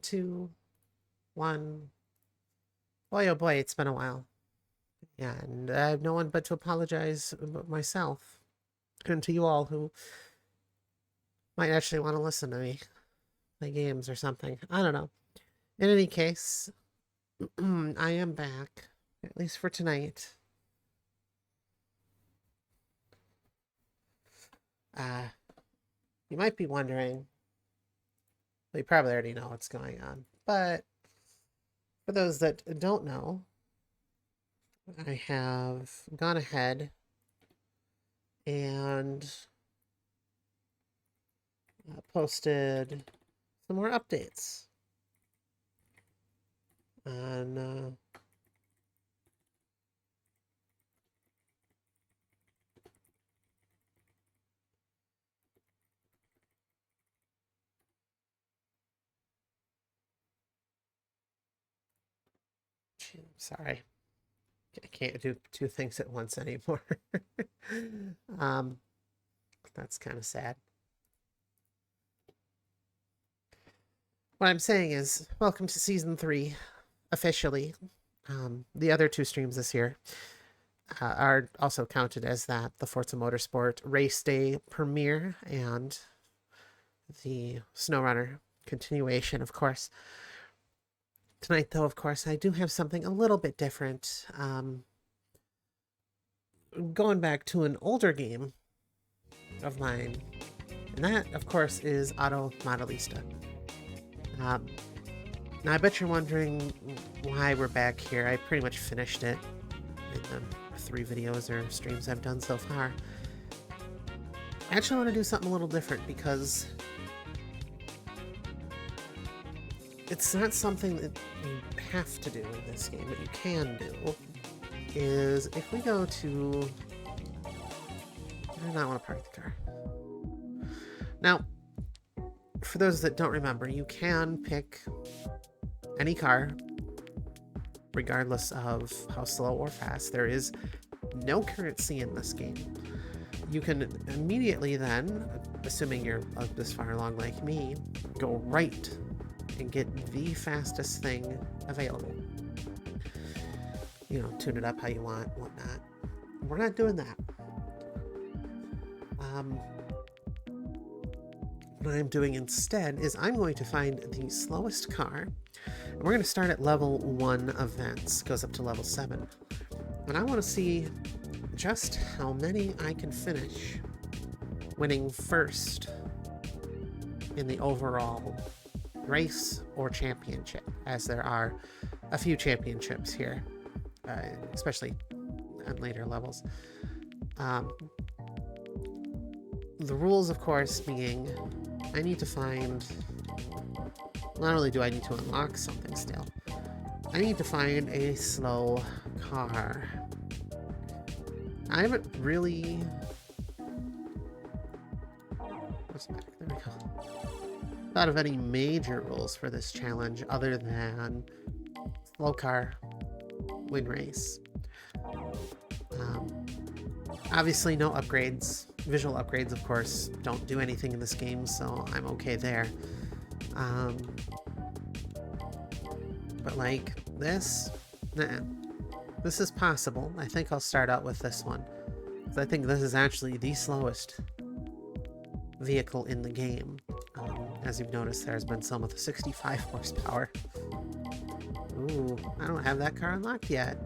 2, 1. Boy, oh boy, it's been a while. And I have no one but to apologize but myself and to you all who might actually want to listen to me play games or something. I don't know. In any case, I am back, at least for tonight. You might be wondering, well, you probably already know what's going on, but for those that don't know, I have gone ahead and posted some more updates on sorry, I can't do two things at once anymore. um, that's kind of sad. What I'm saying is, welcome to season 3, officially. The other 2 streams this year are also counted as that: the Forza Motorsport Race Day premiere and the SnowRunner continuation, of course. Tonight, though, of course, I do have something a little bit different. Going back to an older game of mine, and that, of course, is Auto Modellista. Now, I bet you're wondering why we're back here. I pretty much finished it in the 3 videos or streams I've done so far. I actually want to do something a little different because it's not something that you have to do in this game. What you can do is, if we go to... I do not want to park the car. Now, for those that don't remember, you can pick any car, regardless of how slow or fast. There is no currency in this game. You can immediately then, assuming you're this far along like me, go right and get the fastest thing available. You know, tune it up how you want, whatnot. We're not doing that. What I'm doing instead is I'm going to find the slowest car, and we're going to start at level 1 events. Goes up to level 7. And I want to see just how many I can finish winning first in the overall race or championship, as there are a few championships here, especially on later levels. The rules, of course, being I need to find... Not only do I need to unlock something still, I need to find a slow car. I haven't really... What's back? There we go. Thought of any major rules for this challenge other than slow car, win race. Obviously no upgrades. Visual upgrades, of course, don't do anything in this game, so I'm okay there. But like this, nah. This is possible. I think I'll start out with this one, because I think this is actually the slowest vehicle in the game. As you've noticed, there's been some with 65 horsepower. Ooh, I don't have that car unlocked yet.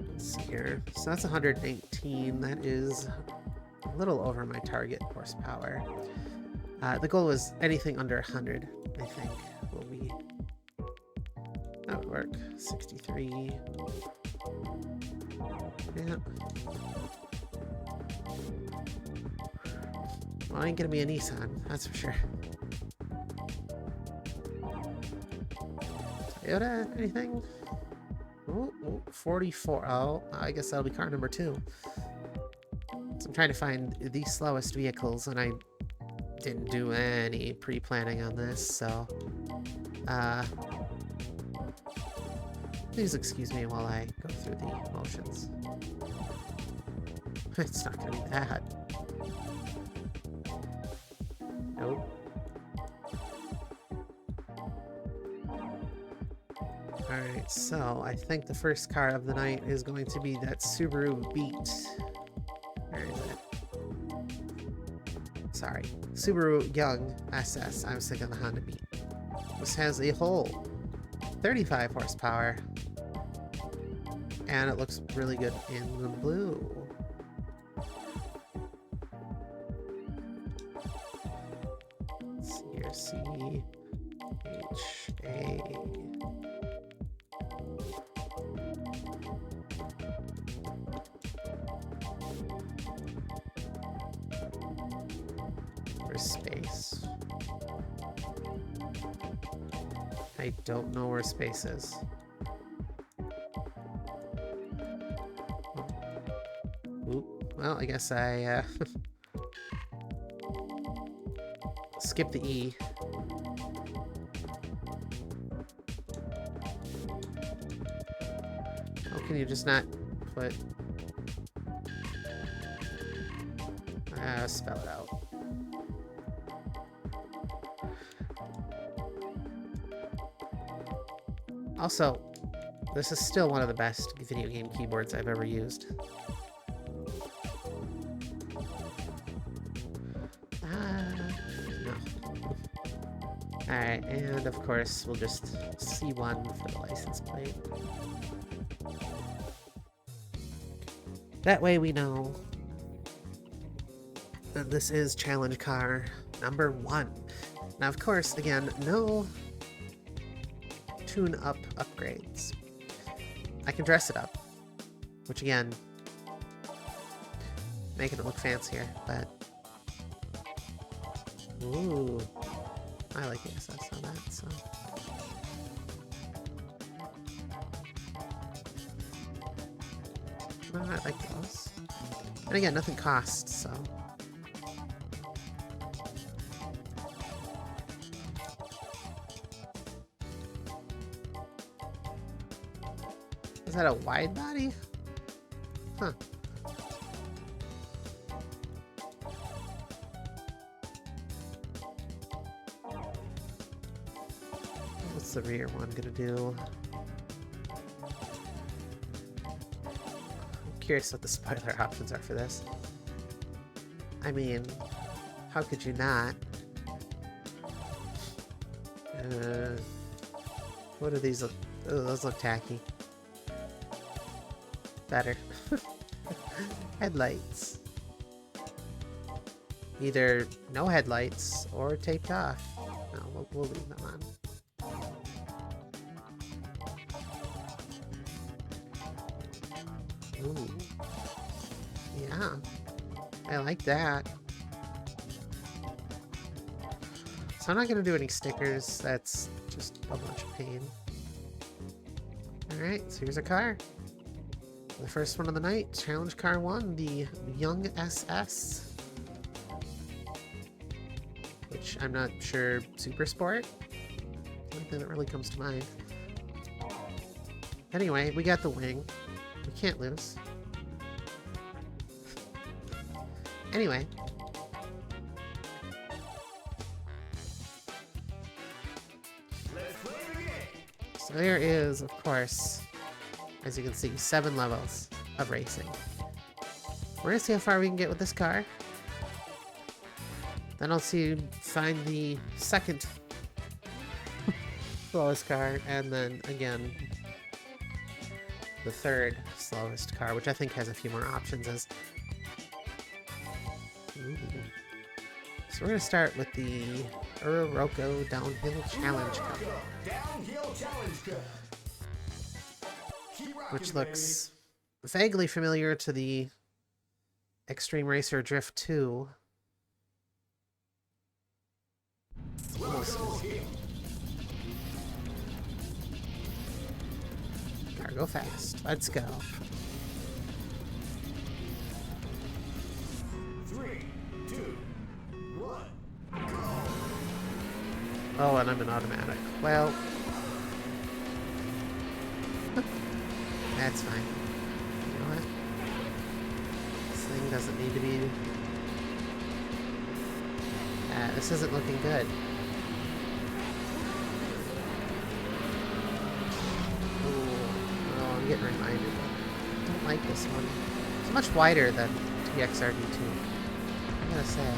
Let's see here. So that's 119. That is a little over my target horsepower. The goal is anything under 100, I think, will be... That would work. 63. Yeah. Well, ain't gonna be a Nissan, that's for sure. Toyota, anything? Ooh, 44. Oh, I guess that'll be car number 2. So I'm trying to find the slowest vehicles, and I didn't do any pre-planning on this, so... Please excuse me while I go through the motions. It's not gonna be that. Nope. Alright, so I think the first car of the night is going to be that Subaru Beat. Where is it? Sorry. Subaru Young SS. I was thinking the Honda Beat. This has a whole 35 horsepower. And it looks really good in the blue. Let's see here. C-H-A... space. I don't know where space is. Oop. Well, I guess I skipped the E. How can you just not put... spell it out. Also, this is still one of the best video game keyboards I've ever used. No. Alright, and of course, we'll just C1 for the license plate. That way we know that this is challenge car number 1. Now, of course, again, no tune-up upgrades. I can dress it up, which again, making it look fancier, but ooh, I like the SS on that, so. Oh, I like those. And again, nothing costs, so. Is that a wide body? Huh. What's the rear one gonna do? I'm curious what the spoiler options are for this. I mean, how could you not? What do these look? Oh, those look tacky. Better. Headlights. Either no headlights or taped off. No, we'll leave them on. Ooh. Yeah. I like that. So I'm not going to do any stickers. That's just a bunch of pain. Alright, so here's a car. The first one of the night, Challenge Car 1, the Young SS. Which I'm not sure, Super Sport? Nothing that really comes to mind. Anyway, we got the wing. We can't lose. Anyway. So there is, of course, as you can see, 7 levels of racing. We're gonna see how far we can get with this car. Then I'll find the second slowest car, and then again the third slowest car, which I think has a few more options. Ooh. So we're gonna start with the Uroroco Downhill Challenge Car. Which looks vaguely familiar to the Extreme Racer Drift 2. Gotta go fast. Let's go. 3, 2, 1. Oh, and I'm an automatic. Well, that's fine. You know what? This thing doesn't need to be... This isn't looking good. Oh, I'm getting reminded. I don't like this one. It's much wider than TXRD2. I gotta say.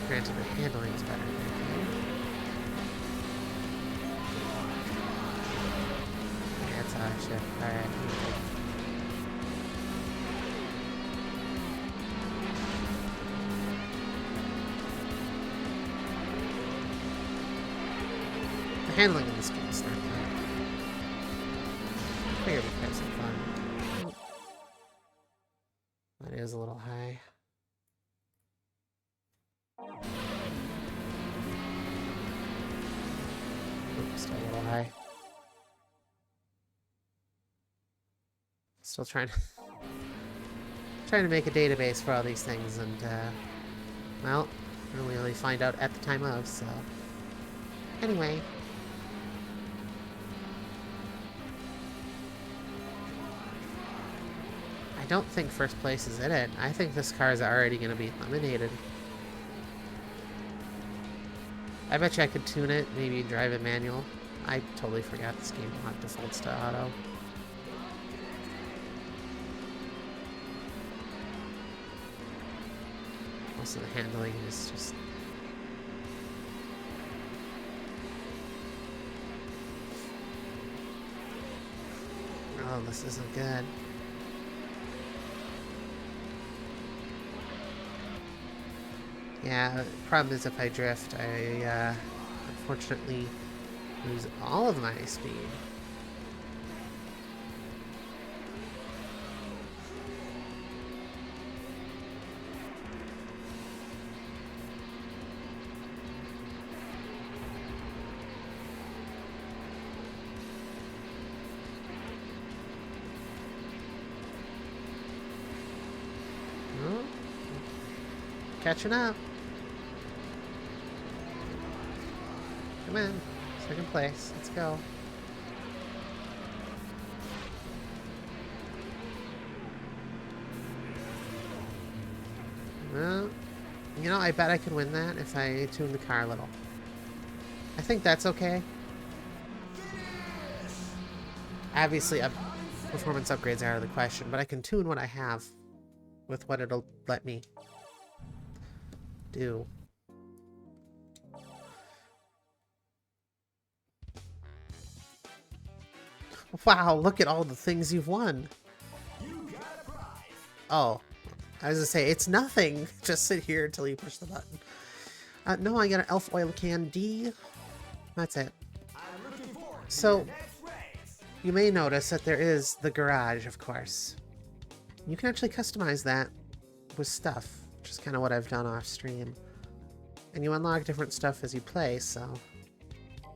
Granted, the handling is better. Yeah, it's a shift. Alright. The handling in this game is not good. I figured we'd have some fun. That is a little high. Oops, still a little high. Still trying to make a database for all these things, and well, we'll really find out at the time of. So anyway, I don't think first place is in it. I think this car is already going to be eliminated. I bet you I could tune it, maybe drive it manual. I totally forgot this game defaults to auto. Also, the handling is just... Oh, this isn't good. Yeah, the problem is if I drift, I unfortunately lose all of my speed. Oh, catching up. Come in. Second place. Let's go. Well, you know, I bet I could win that if I tune the car a little. I think that's okay. Obviously, performance upgrades are out of the question, but I can tune what I have with what it'll let me do. Wow, look at all the things you've won. Oh, I was gonna say, it's nothing. Just sit here until you push the button. No, I got an elf oil can D. That's it. So, you may notice that there is the garage, of course. You can actually customize that with stuff, which is kind of what I've done off stream. And you unlock different stuff as you play, so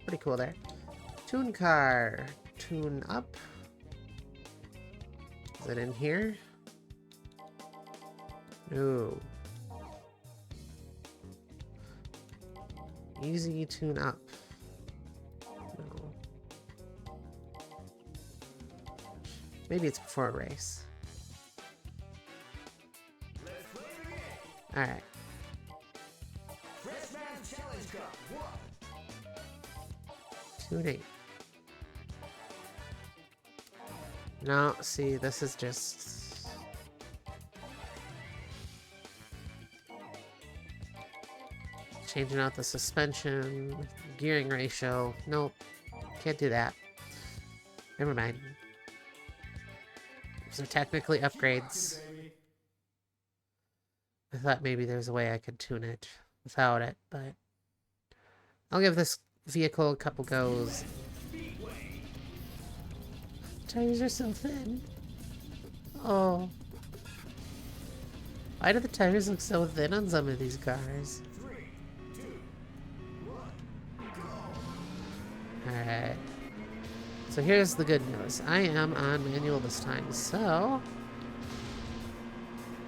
pretty cool there. Tune car. Tune up. Is it in here? No. Easy tune up. No. Maybe it's before a race. Alright. Tuning. No, see, this is just... changing out the suspension, gearing ratio. Nope, can't do that. Never mind. These are technically upgrades. I thought maybe there's a way I could tune it without it, but... I'll give this vehicle a couple goes. Tires are so thin. Oh. Why do the tires look so thin on some of these cars? Alright. So here's the good news. I am on manual this time, so...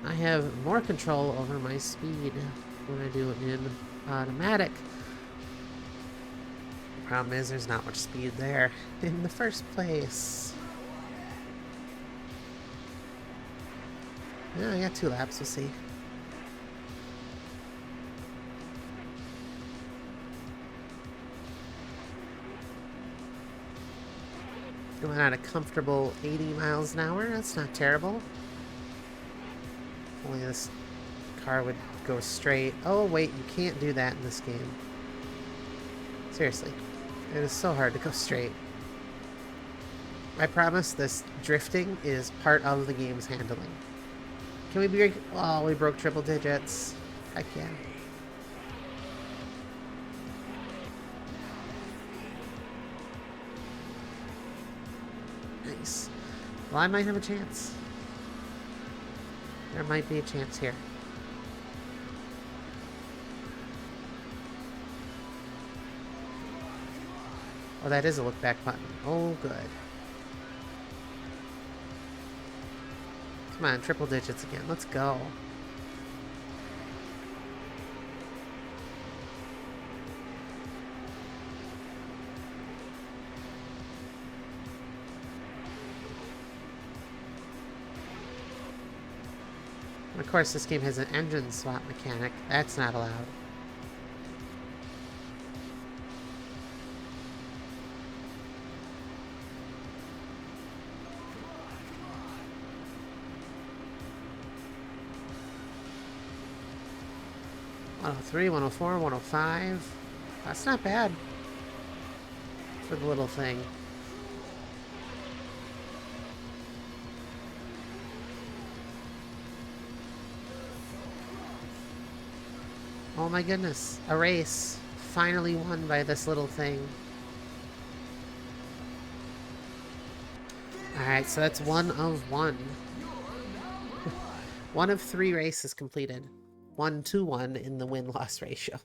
I have more control over my speed when I do it in automatic. The problem is there's not much speed there in the first place. Yeah, I got 2 laps, we'll see. Going at a comfortable 80 miles an hour. That's not terrible. If only this car would go straight. Oh, wait, you can't do that in this game. Seriously. It is so hard to go straight. I promise this drifting is part of the game's handling. Can we break... Oh, we broke triple digits. Heck yeah. Nice. Well, I might have a chance. There might be a chance here. Oh, that is a look back button. Oh, good. Come on, triple digits again. Let's go. And of course, this game has an engine swap mechanic. That's not allowed. One 103, 104, 105. That's not bad for the little thing. Oh my goodness, a race finally won by this little thing. Alright, so that's 1 of 1. 1 of 3 races completed. 1-1 in the win-loss ratio.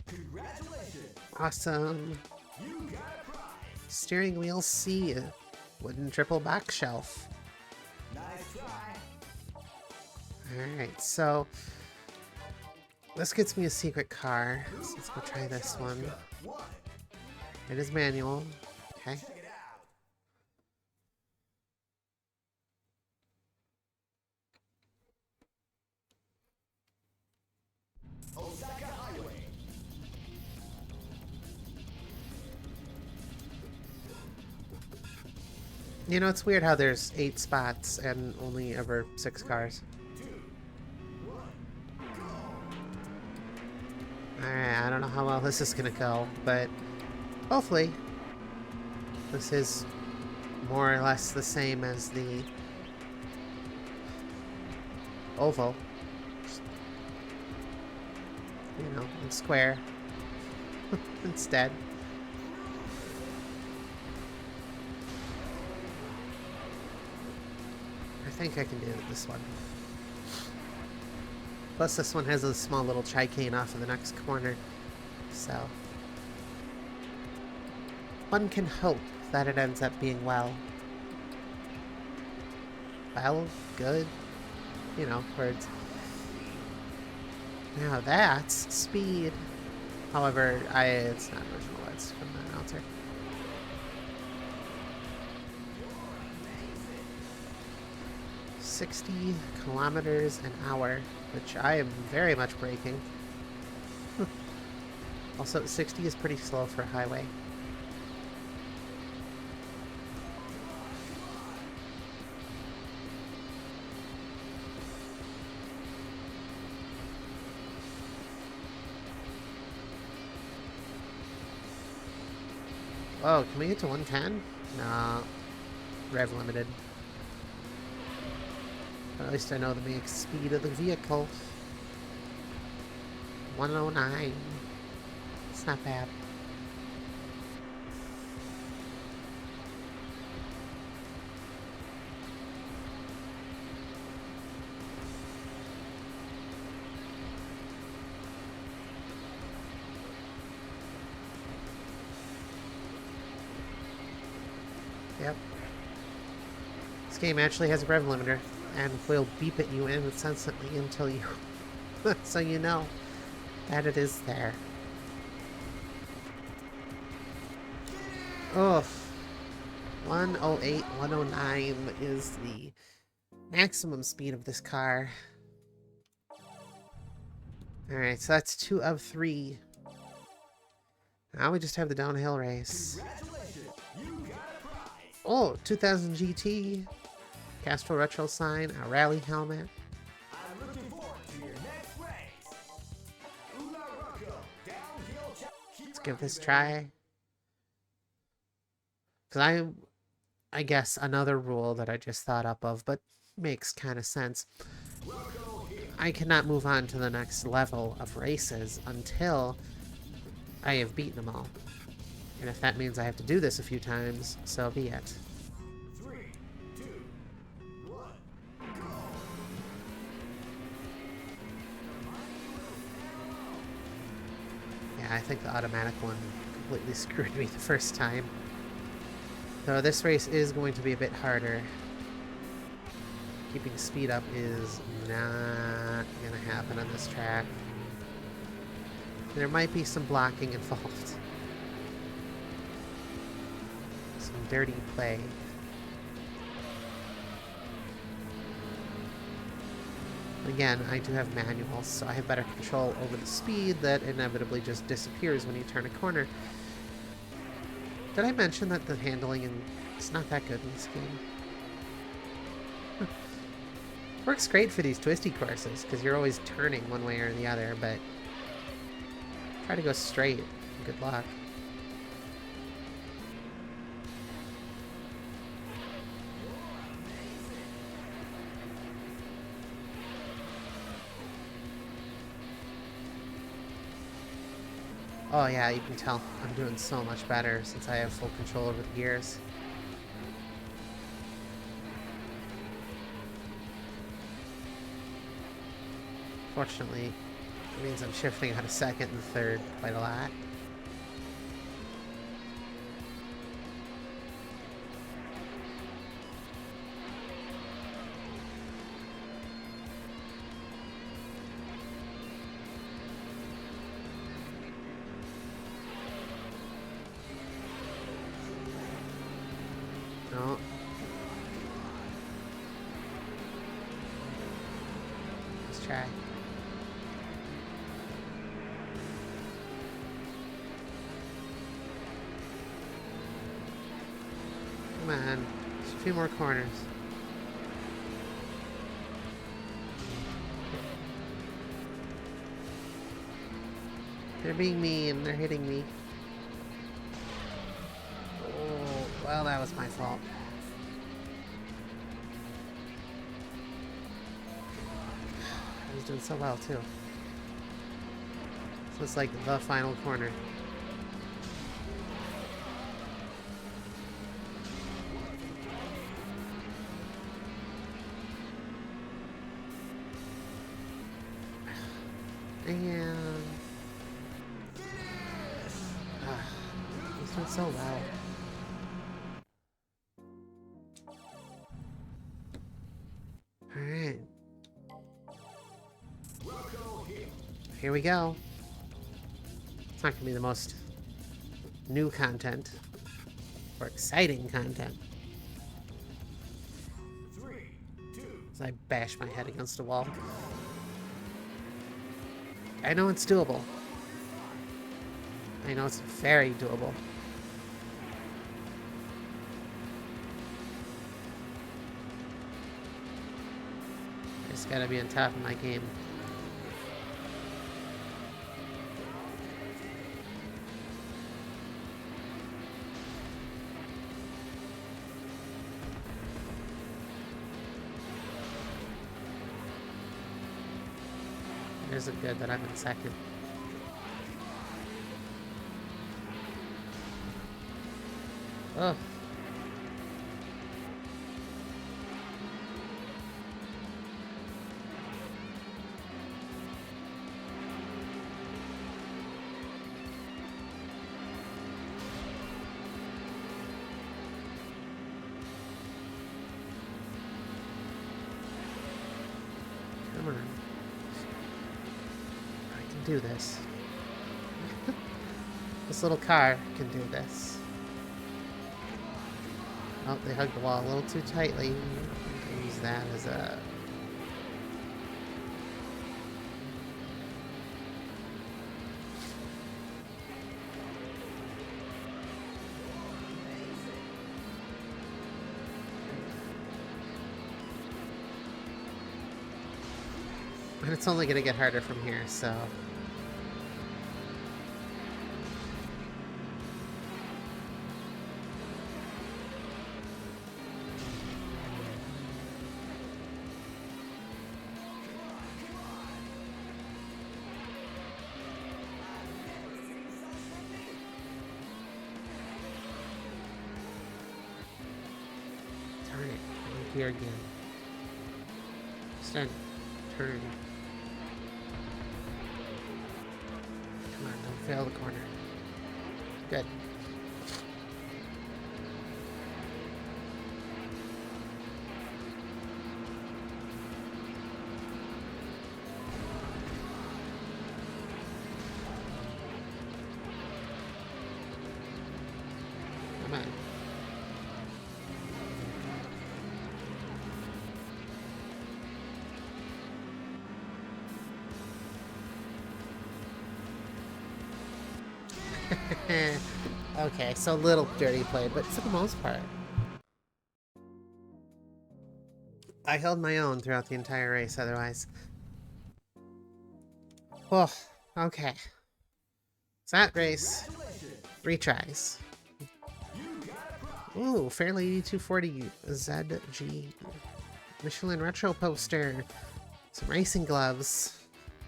Congratulations! Awesome. You got a prize! Steering wheel C. Wooden triple back shelf. Nice try! Alright, so this gets me a secret car. So let's go try this one. It is manual. Okay. Check it out! Osaka Highway! You know, it's weird how there's 8 spots and only ever 6 cars. 2, 1, go! Alright, I don't know how well this is gonna go, but hopefully this is more or less the same as the oval. Just, you know, in square instead. I think I can do this one. Plus this one has a small little chicane off of the next corner, so one can hope that it ends up being well, good, you know, words. Now that's speed. However, it's not original, it's from the announcer. "60 kilometers an hour," which I am very much braking. Also, 60 is pretty slow for a highway. Oh, can we get to 110? No. Rev limited. But at least I know the max speed of the vehicle. 109. It's not bad. Yep. This game actually has a rev limiter and will beep at you incessantly until you so you know that it is there. Ugh. 108, 109 is the maximum speed of this car. Alright, so that's 2 of 3. Now we just have the downhill race. Congratulations, you got a prize. Oh, 2000 GT. Castro Retro sign, a rally helmet. I'm looking forward to your next race. Una Rocco, downhill Let's give this a try. Because I guess another rule that I just thought up of, but makes kind of sense. I cannot move on to the next level of races until I have beaten them all. And if that means I have to do this a few times, so be it. 3, 2, 1, go. Yeah, I think the automatic one completely screwed me the first time. Though this race is going to be a bit harder. Keeping speed up is not going to happen on this track. There might be some blocking involved. Some dirty play. Again, I do have manuals, so I have better control over the speed that inevitably just disappears when you turn a corner. Did I mention that the handling is not that good in this game? Works great for these twisty courses, because you're always turning one way or the other, but try to go straight. Good luck. Oh yeah, you can tell I'm doing so much better since I have full control over the gears. Fortunately, it means I'm shifting out of second and third quite a lot. No. Let's try. Come on. Just a few more corners. They're being mean. They're hitting me. Oh, well, that was my fault. I was doing so well, too. So it's like the final corner. And he's doing so well. Alright. Here we go. It's not gonna be the most new content or exciting content. 3, 2, As I bash my head against a wall. I know it's doable. I know it's very doable. I just gotta be on top of my game. Is it good that I'm in second? Oh. Come on. I can do this. This little car can do this. Oh, they hugged the wall a little too tightly. Use that as a... it's only going to get harder from here, so... Darn it. I'm here again. Instead, turn. Come on, don't fail the corner. Good. Come on. Okay, so a little dirty play, but for the most part. I held my own throughout the entire race otherwise. Oh, okay. So that race, 3 tries. Ooh, Fairlady 240 ZG. Michelin Retro poster. Some racing gloves.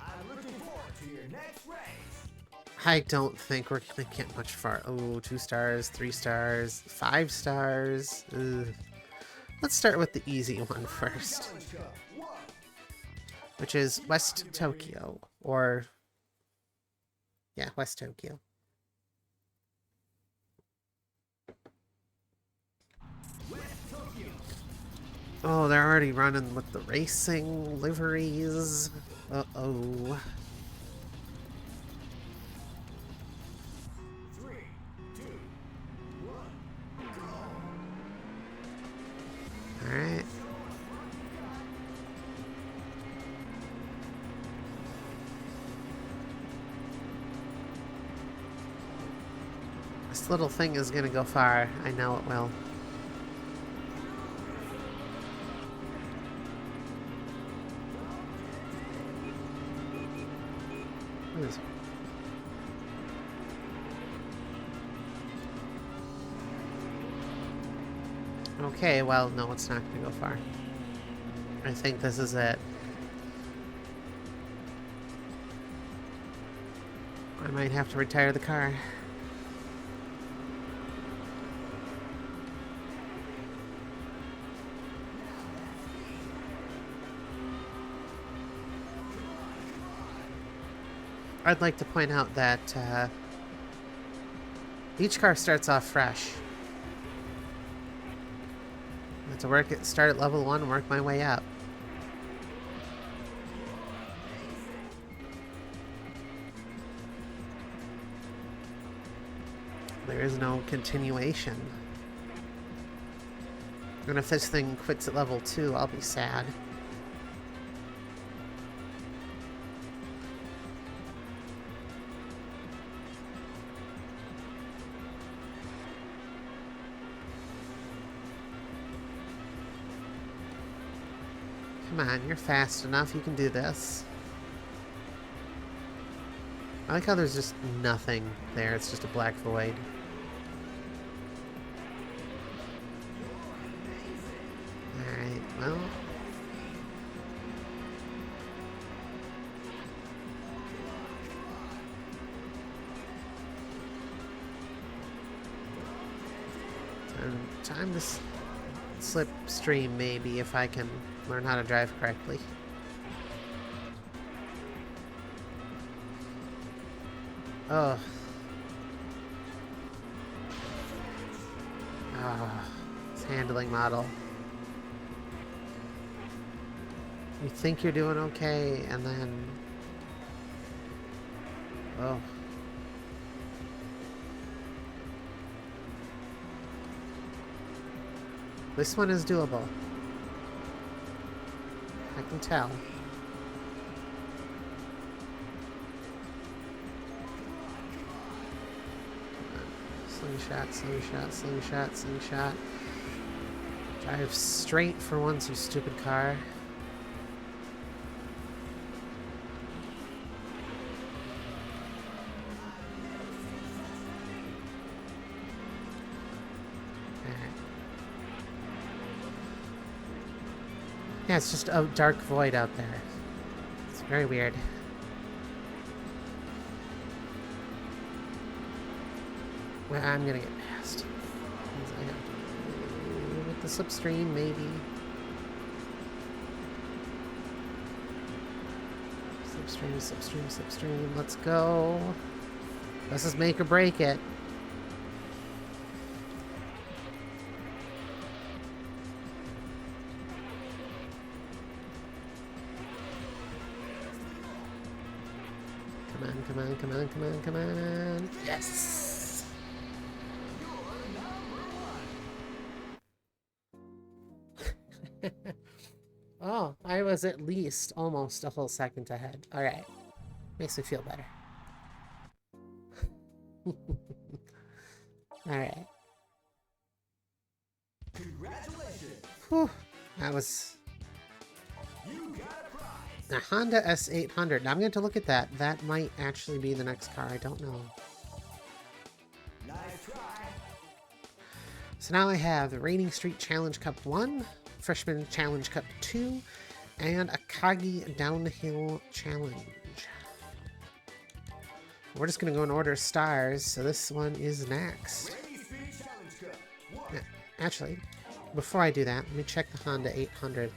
I'm looking forward to your next race. I don't think we're gonna get much far. Oh, 2 stars, 3 stars, 5 stars. Ugh. Let's start with the easy one first, Challenge Cup 1. which is West Tokyo, or yeah, West Tokyo. West Tokyo. Oh, they're already running with the racing liveries. Uh-oh. 3, 2, 1, go. Alright. This little thing is gonna go far. I know it will. What is... Okay, well, no, it's not gonna go far. I think this is it. I might have to retire the car. I'd like to point out that each car starts off fresh. I have to start at level 1 and work my way up. There is no continuation. And if this thing quits at level 2, I'll be sad. Come on, you're fast enough. You can do this. I like how there's just nothing there. It's just a black void. Alright, well... Time to slipstream, maybe, if I can learn how to drive correctly. Oh. Ah, this handling model. You think you're doing okay, and then... Oh. This one is doable. I can tell. Slingshot, slingshot, slingshot, slingshot. Drive straight for once, you stupid car. Yeah, it's just a dark void out there. It's very weird. Well, I'm gonna get past. I have to with the slipstream, maybe. Slipstream, slipstream, slipstream. Let's go. This is make or break it. Come on, come on, come on, come on, come on. Yes! Oh, I was at least almost a full second ahead. Alright. Makes me feel better. Alright. Congratulations! Whew. That was You got a prize! a Honda S800. Now I'm going to look at that. That might actually be the next car. I don't know. Nice try! So now I have the Rainy Street Challenge Cup 1, Freshman Challenge Cup 2, and a Kagi Downhill Challenge. We're just going to go in order of stars, so this one is next. Rainy Street Challenge Cup 1. Yeah, actually, before I do that, let me check the Honda 800.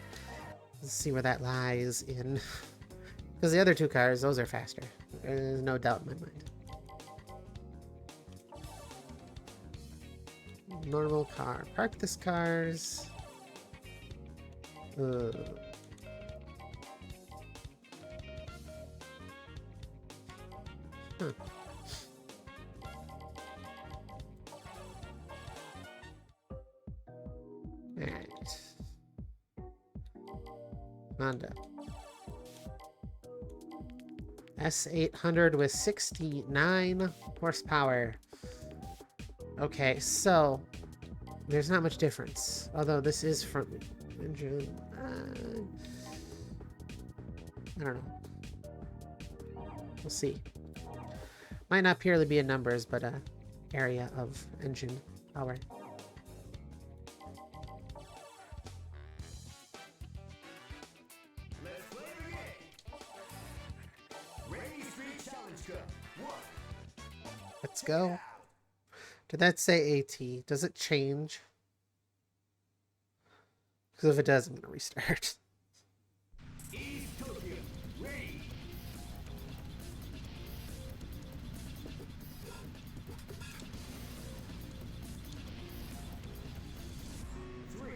Let's see where that lies in. Because the other two cars, those are faster. There's no doubt in my mind. Normal car. Park this cars. Huh. Alright. Honda. S800 with 69 horsepower. Okay, so there's not much difference. Although this is front engine. I don't know. We'll see. Might not purely be in numbers, but area of engine power. Let's play the game! Rainy Street Challenge Cup 1. Let's go. Did that say AT? Does it change? Because if it does, I'm going to restart. East Tokyo, ready! 3,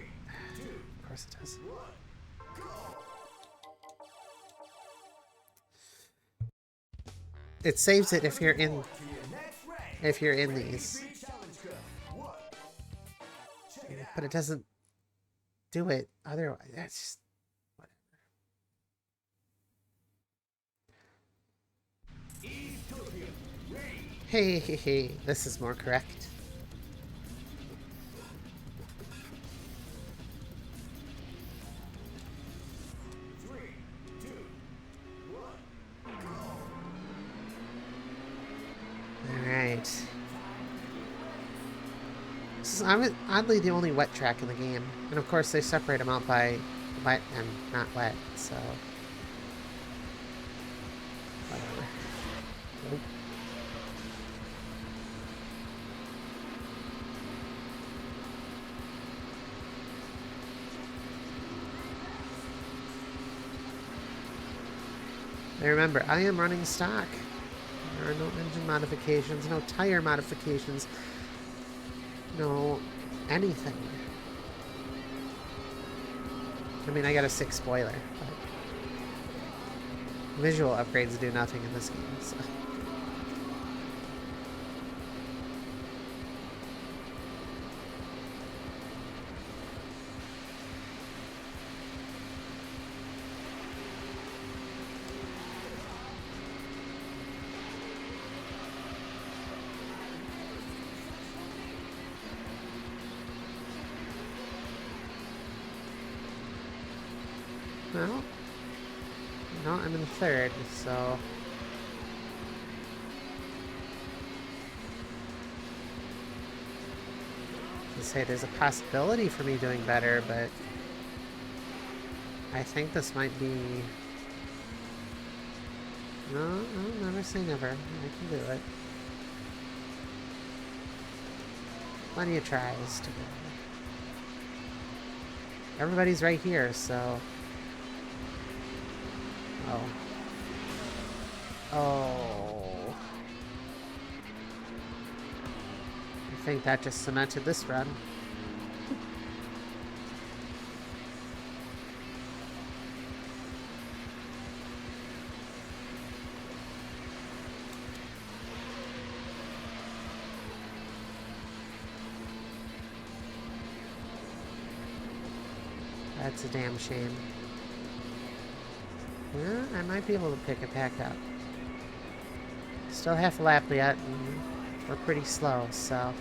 2, Of course it does. 1, go! It saves it if you're in To your next race. Rainy these, Street Challenge Cup 1. Check it out. but it doesn't do it otherwise. That's just East Tokyo, ready! hey, this is more correct. Three, two, one, go! Alright. This is oddly the only wet track in the game. And of course they separate them out by wet and not wet, so... Whatever. Nope. And remember, I am running stock. There are no engine modifications, no tire modifications, no anything. I mean, I got a 6 spoiler, but visual upgrades do nothing in this game, so. Well, no, I'm in 3rd, so... I say there's a possibility for me doing better, but... I think this might be... No, no, never say never. I can do it. Plenty of tries to go. Everybody's right here, so... Oh. Oh. I think that just cemented this run. That's a damn shame. Yeah, I might be able to pick it back up. Still half a lap yet, and we're pretty slow, so...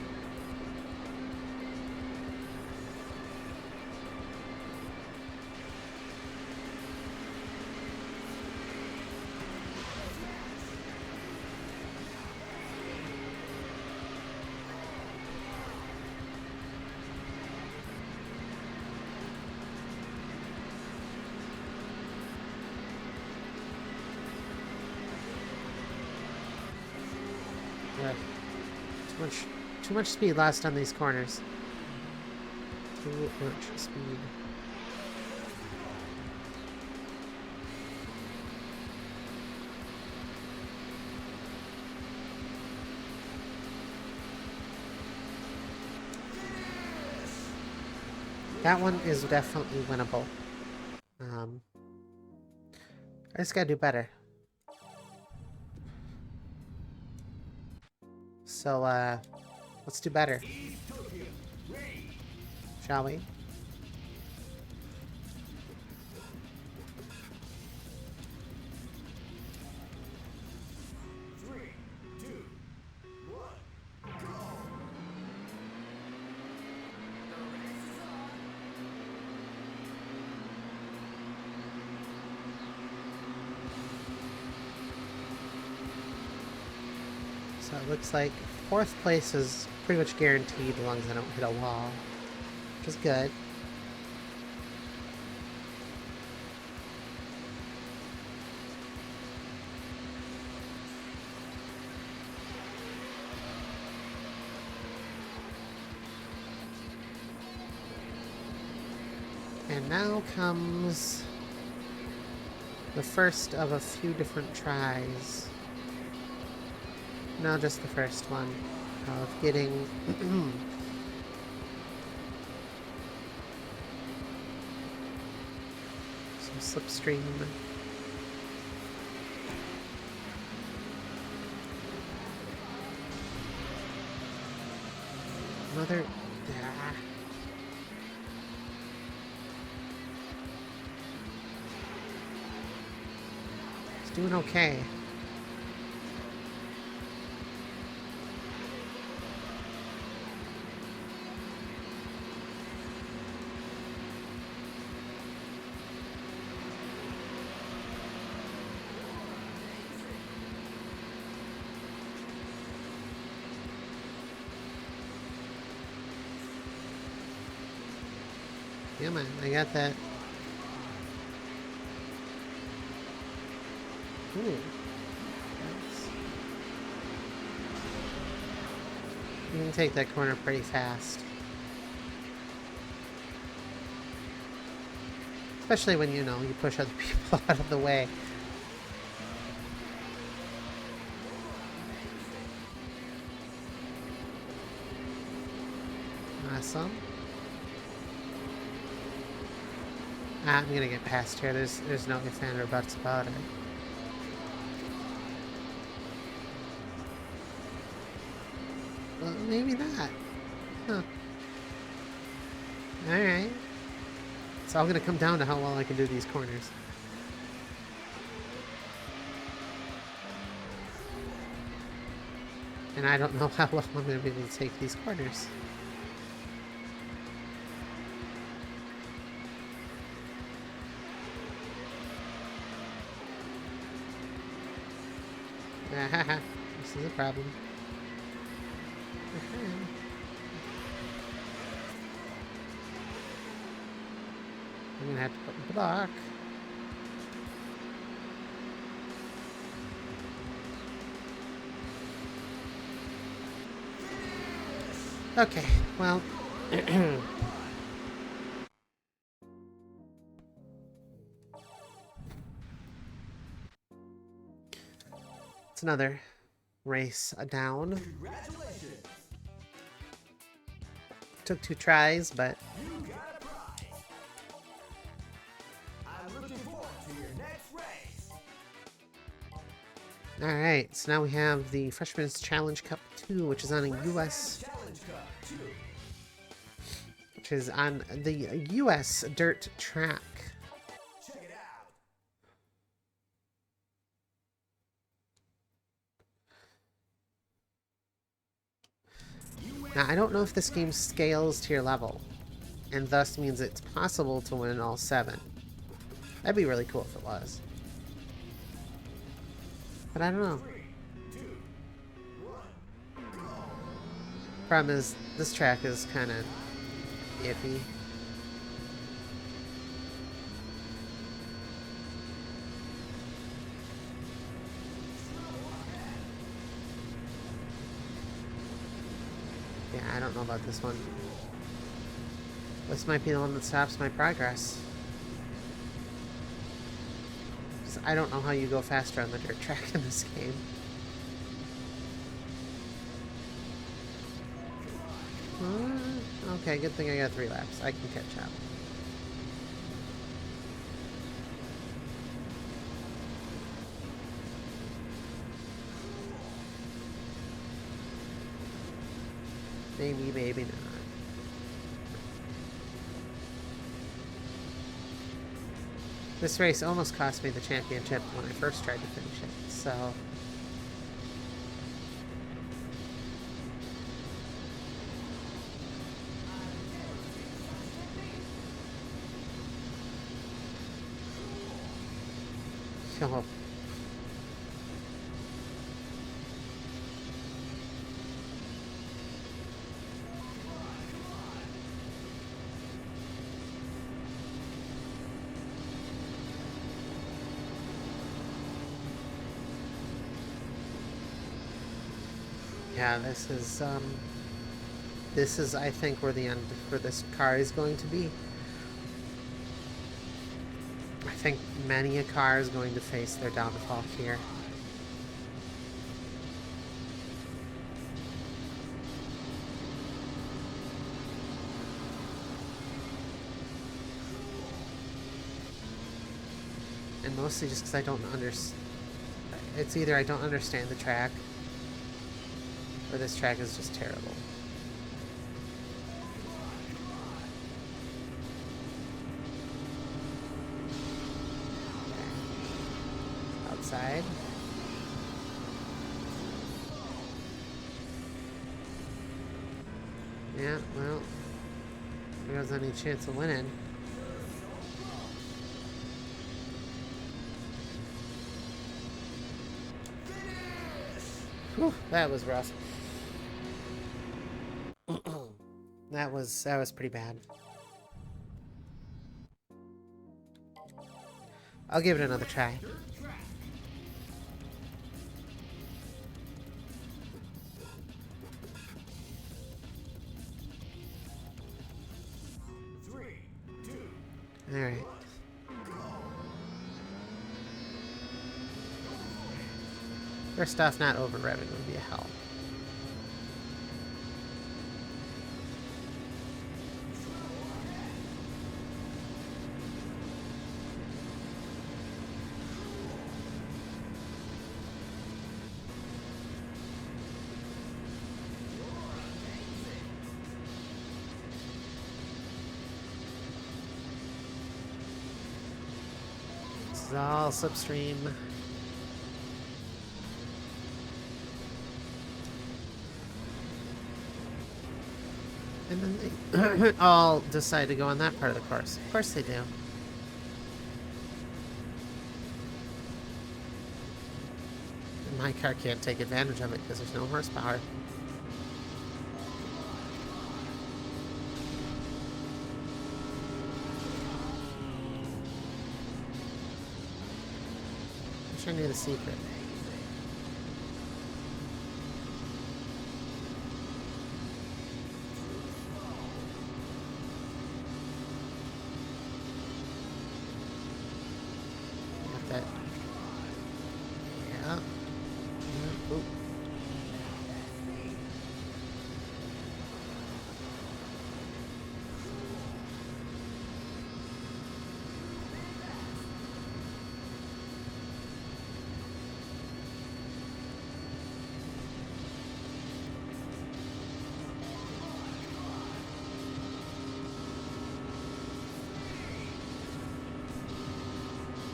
Yeah. Too much speed lost on these corners. Too much speed. That one is definitely winnable. I just gotta do better. So, let's do better. Shall we? So it looks like 4th place is pretty much guaranteed as long as I don't hit a wall, which is good. And now comes the first of a few different tries. No, just the first one of getting some slipstream. Mother... Ah. It's doing okay. Yeah, man, I got that. Ooh. Nice. You can take that corner pretty fast. Especially when, you know, you push other people out of the way. Awesome. I'm gonna get past here. There's no ifs, ands, or buts about it. Well, maybe not. Huh. Alright. It's all gonna come down to how well I can do these corners. And I don't know how well I'm gonna be able to take these corners. Haha, this is a problem. I'm gonna have to put block. Okay, well. It's another race down. Congratulations! Took 2 tries, but You got a prize! I'm looking forward to your next race! alright. So now we have the Freshman's Challenge Cup 2, which is on a US, Challenge Cup 2. which is on the US dirt track. Check it out! Now, I don't know if this game scales to your level, and thus means it's possible to win all 7. That'd be really cool if it was. But I don't know. 3, 2, 1, go! Problem is, this track is kind of iffy. Yeah, I don't know about this one. This might be the one that stops my progress. 'Cause I don't know how you go faster on the dirt track in this game. Okay, good thing I got 3 laps. I can catch up. Maybe, maybe not. This race almost cost me the championship when I first tried to finish it, so... Oh. Yeah, this is, I think, where the end for this car is going to be. I think many a car is going to face their downfall here. And mostly just because I don't understand. It's either I don't understand the track, or this track is just terrible. Outside. Yeah, well, there goes any chance of winning. Whew, that was rough. That was pretty bad. I'll give it another try. All right. First off, not over revving would be a help. This is all slipstream. And then they all decide to go on that part of the course. Of course they do. And my car can't take advantage of it because there's no horsepower. Wish I knew the secret. Got that. Yeah. Oop.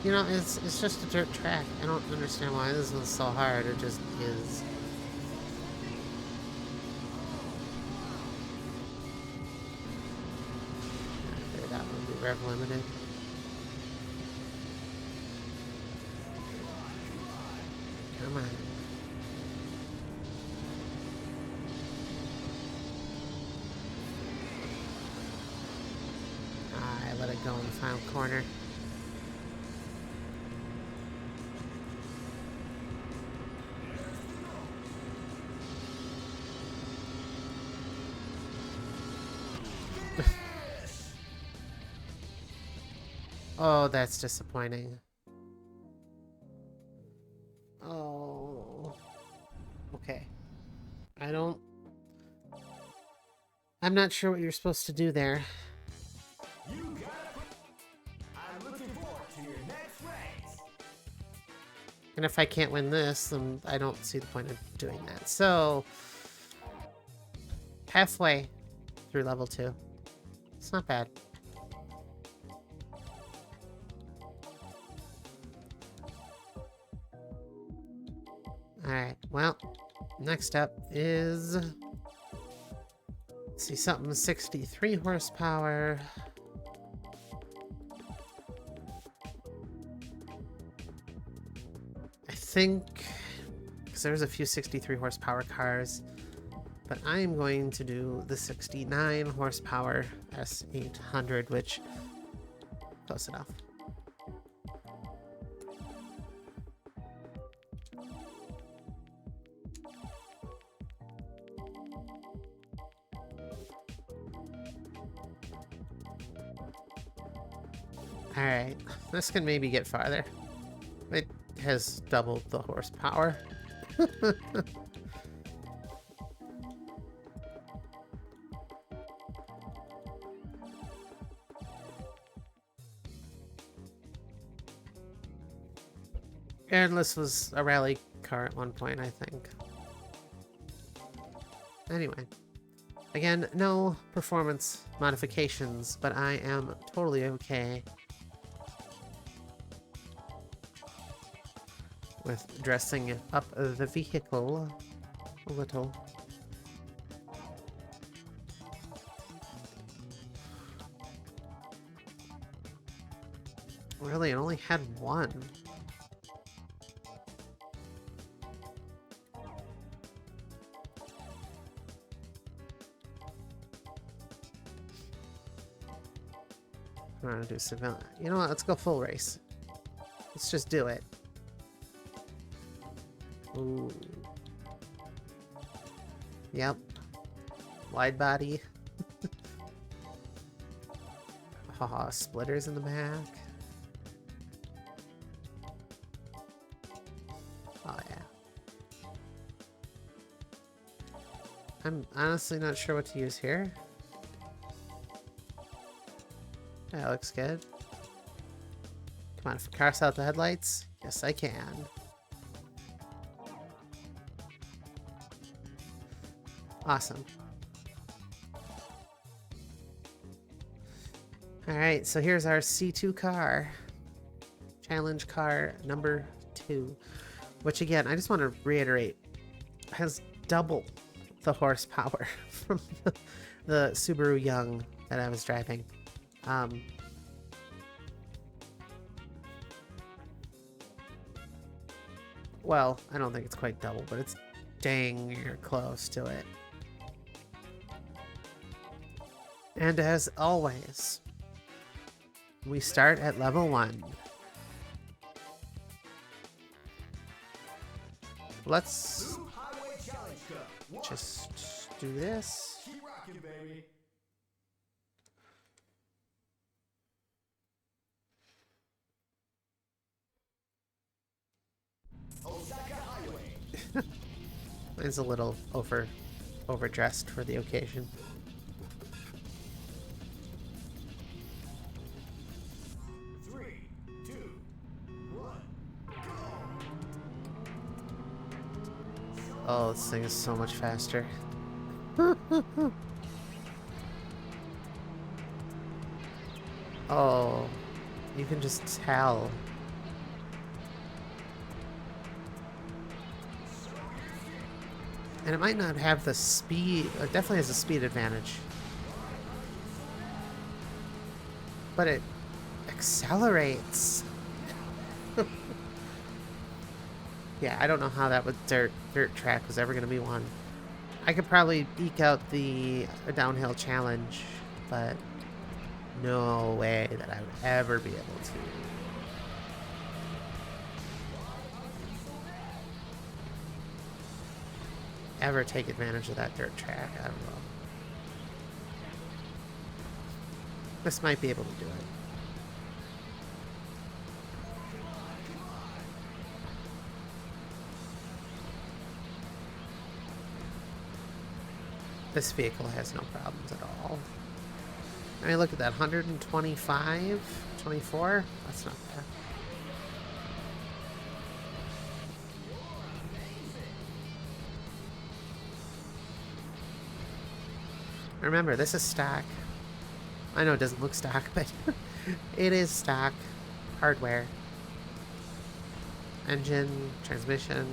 You know, it's just a dirt track. I don't understand why this one's so hard. It just is. Okay, that would be rev limited. Come on. I let it go in the final corner. Oh, that's disappointing. Oh. Okay. I'm not sure what you're supposed to do there. You got it. I'm looking forward to your next race. And if I can't win this, then I don't see the point of doing that. So, halfway through level 2. It's not bad. Alright, well, next up is... Let's see, something 63 horsepower. I think... Because there's a few 63 horsepower cars. But I am going to do the 69 horsepower S800, which... Close enough. Alright, this can maybe get farther. It has doubled the horsepower. And this was a rally car at one point, I think. Anyway. Again, no performance modifications, but I am totally okay with dressing up the vehicle a little. Really, it only had one. I'm gonna do civilian. You know what? Let's go full race. Let's just do it. Ooh. Yep. Wide body. Haha, splitters in the back. Oh yeah. I'm honestly not sure what to use here. That looks good. Come on, if I cross out the headlights, yes I can. Awesome. Alright, so here's our C2 car. Challenge car number 2. Which again, I just want to reiterate, has double the horsepower from the Subaru Young that I was driving. Well, I don't think it's quite double, but it's dang near close to it. And as always, we start at level 1. let's Blue Highway Challenge Cup. One. just do this. Keep rocking, baby. Osaka Highway. Mine's a little overdressed for the occasion. Three, two, one, go. Oh, this thing is so much faster. Oh, you can just tell. And it might not have the speed, it definitely has a speed advantage. But it accelerates. Yeah, I don't know how that with dirt track was ever going to be one. I could probably eke out the downhill challenge, but no way that I would ever be able to. Ever take advantage of that dirt track. I don't know. This might be able to do it. This vehicle has no problems at all. I mean, look at that, 125, 24? That's not bad. Remember, this is stock. I know it doesn't look stock, but it is stock hardware. Engine, transmission,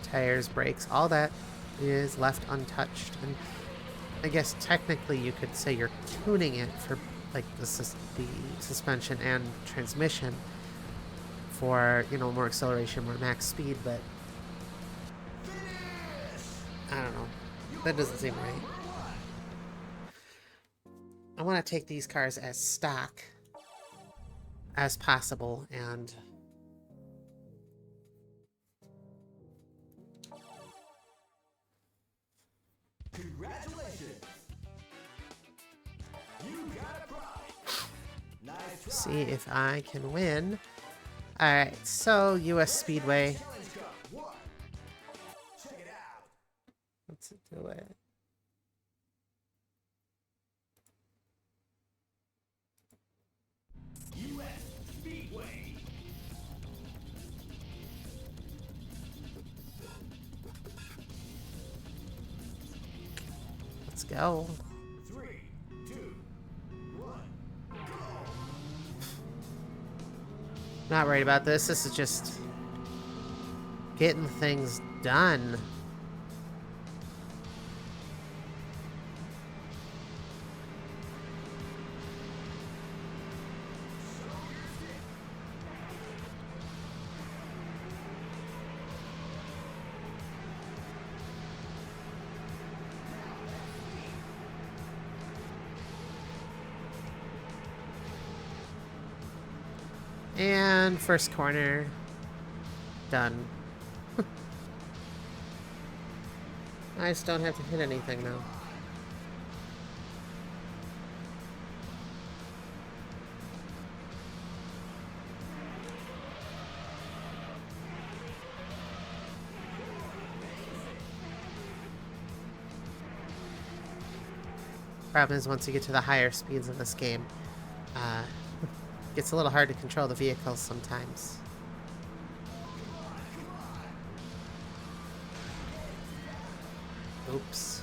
tires, brakes, all that is left untouched. And I guess technically you could say you're tuning it for like the suspension and transmission for, you know, more acceleration, more max speed, but I don't know. That doesn't seem right. I want to take these cars as stock as possible and Congratulations. You got a prize. Nice try. see if I can win. Alright, so US Speedway. Challenge Cup. One. Check it out. Let's do it. US Speedway. Let's go. 3, 2, 1, go. Not worried about this. This is just getting things done. And first corner. Done. I just don't have to hit anything now. Problem is, once you get to the higher speeds of this game, it gets a little hard to control the vehicles sometimes. Oops.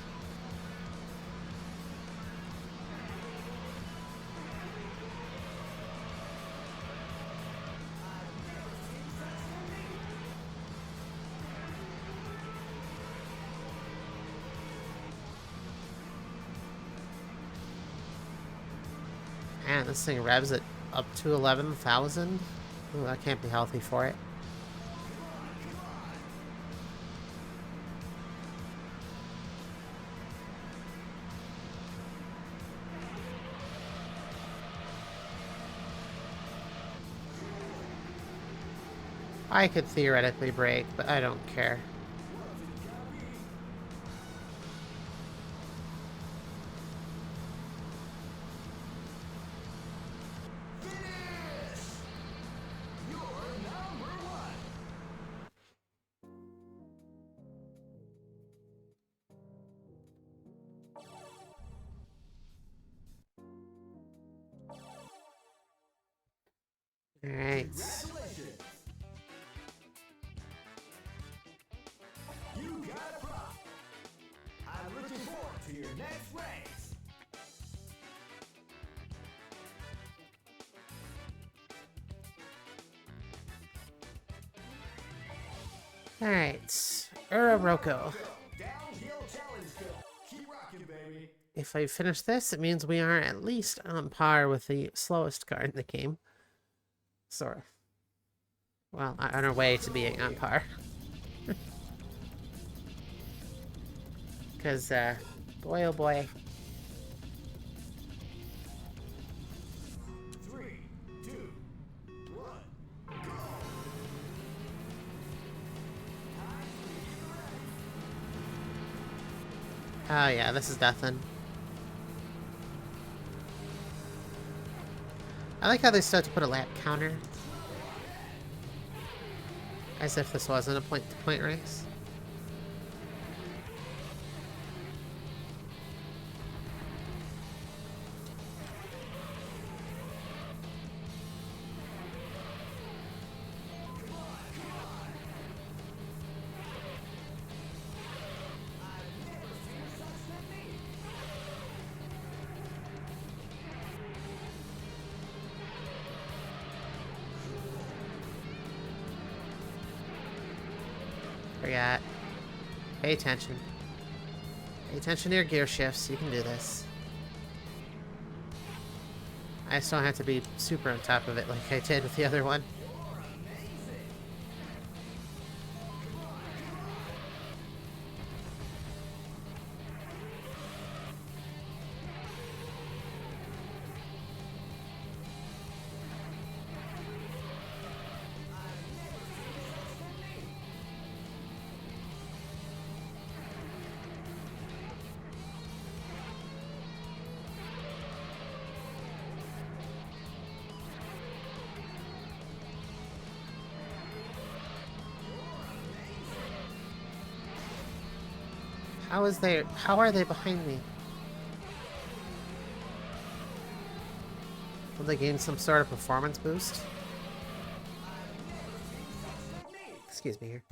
Man, this thing revs it up to 11,000. Ooh, that can't be healthy for it. I could theoretically break, but I don't care. Alright. You got a prop. I'm looking forward to your next race. Alright. Uraroko. Downhill challenge field. Keep rocking, baby. If I finish this, it means we are at least on par with the slowest car in the game. Sort of. Well, on our way to being on par. Because, boy oh boy. 3, 2, 1, go. Oh yeah, this is nothing. I like how they start to put a lap counter. As if this wasn't a point-to-point race. Forgot. Pay attention. Pay attention to your gear shifts. You can do this. I just don't have to be super on top of it like I did with the other one. How are they behind me? Will they gain some sort of performance boost? Excuse me here.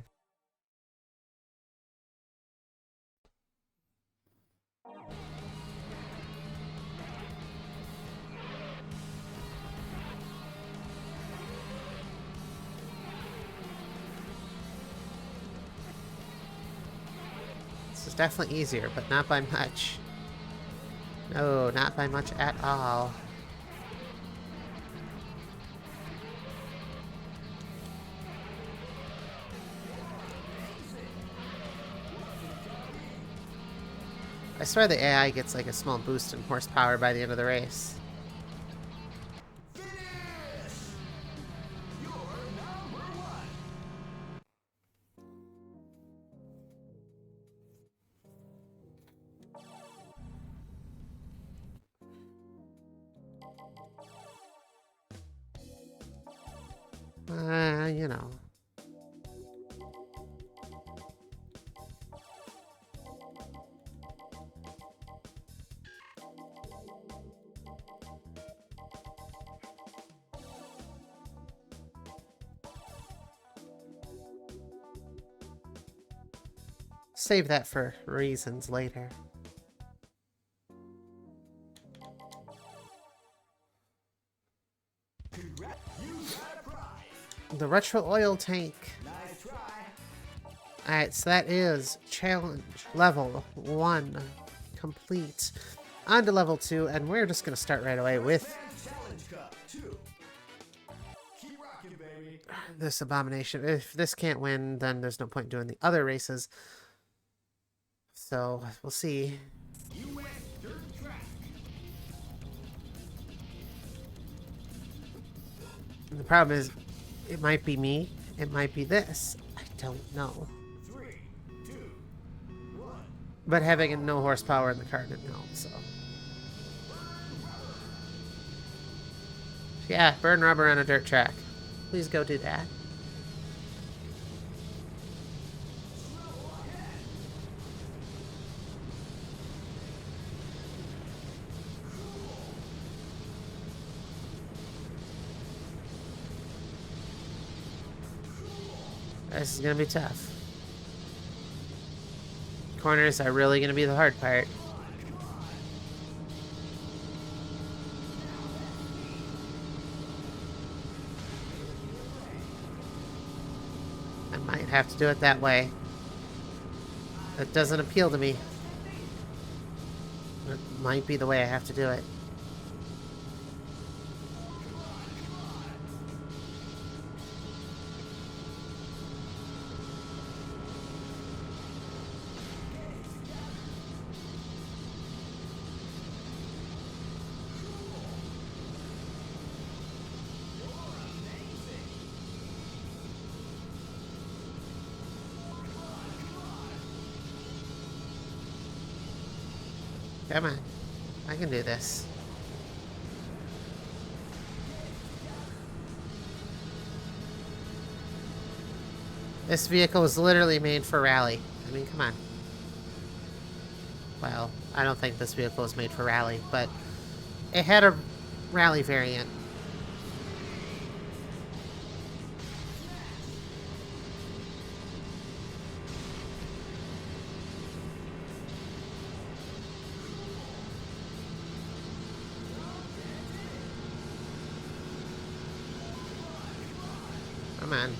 This is definitely easier, but not by much. No, not by much at all. I swear the AI gets like a small boost in horsepower by the end of the race. You know. Save that for reasons later. The retro oil tank. Nice try. Alright, so that is challenge level 1 complete. On to level 2, and we're just going to start right away with Challenge Cup 2. Keep rocking, baby. this abomination. If this can't win, then there's no point doing the other races. So, we'll see. US Dirt Track. The problem is, it might be me, It might be this. I don't know. 3, 2, 1. But having no horsepower in the car didn't help, so. Yeah, burn rubber on a dirt track. Please go do that. This is gonna be tough. Corners are really gonna be the hard part. I might have to do it that way. That doesn't appeal to me. It might be the way I have to do it. Come on. I can do this. This vehicle was literally made for rally. I mean, come on. Well, I don't think this vehicle was made for rally, but it had a rally variant. Come on.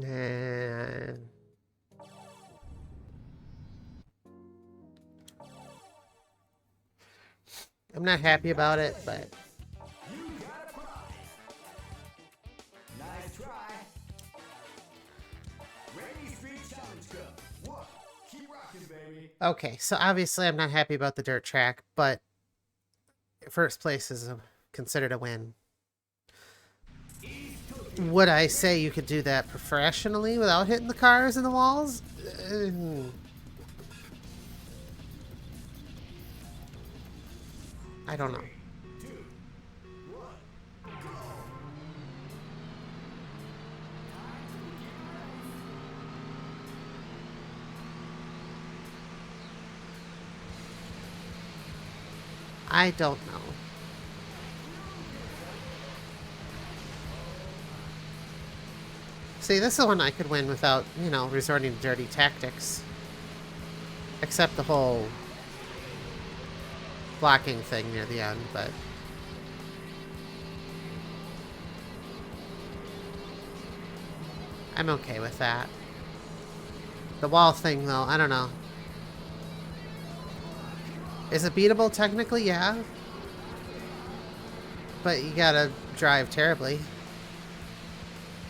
And I'm not happy about it, but You got a prize. Nice try. Rainy Street Challenge Cup. What? Keep rocking, baby. okay. So obviously I'm not happy about the dirt track, but first place is considered a win. Would I say you could do that professionally without hitting the cars and the walls? I don't know. 2, 1, go. I don't know. See, this is one I could win without, you know, resorting to dirty tactics. Except the whole blocking thing near the end, but I'm okay with that. The wall thing, though, I don't know. Is it beatable? Technically, yeah. But you gotta drive terribly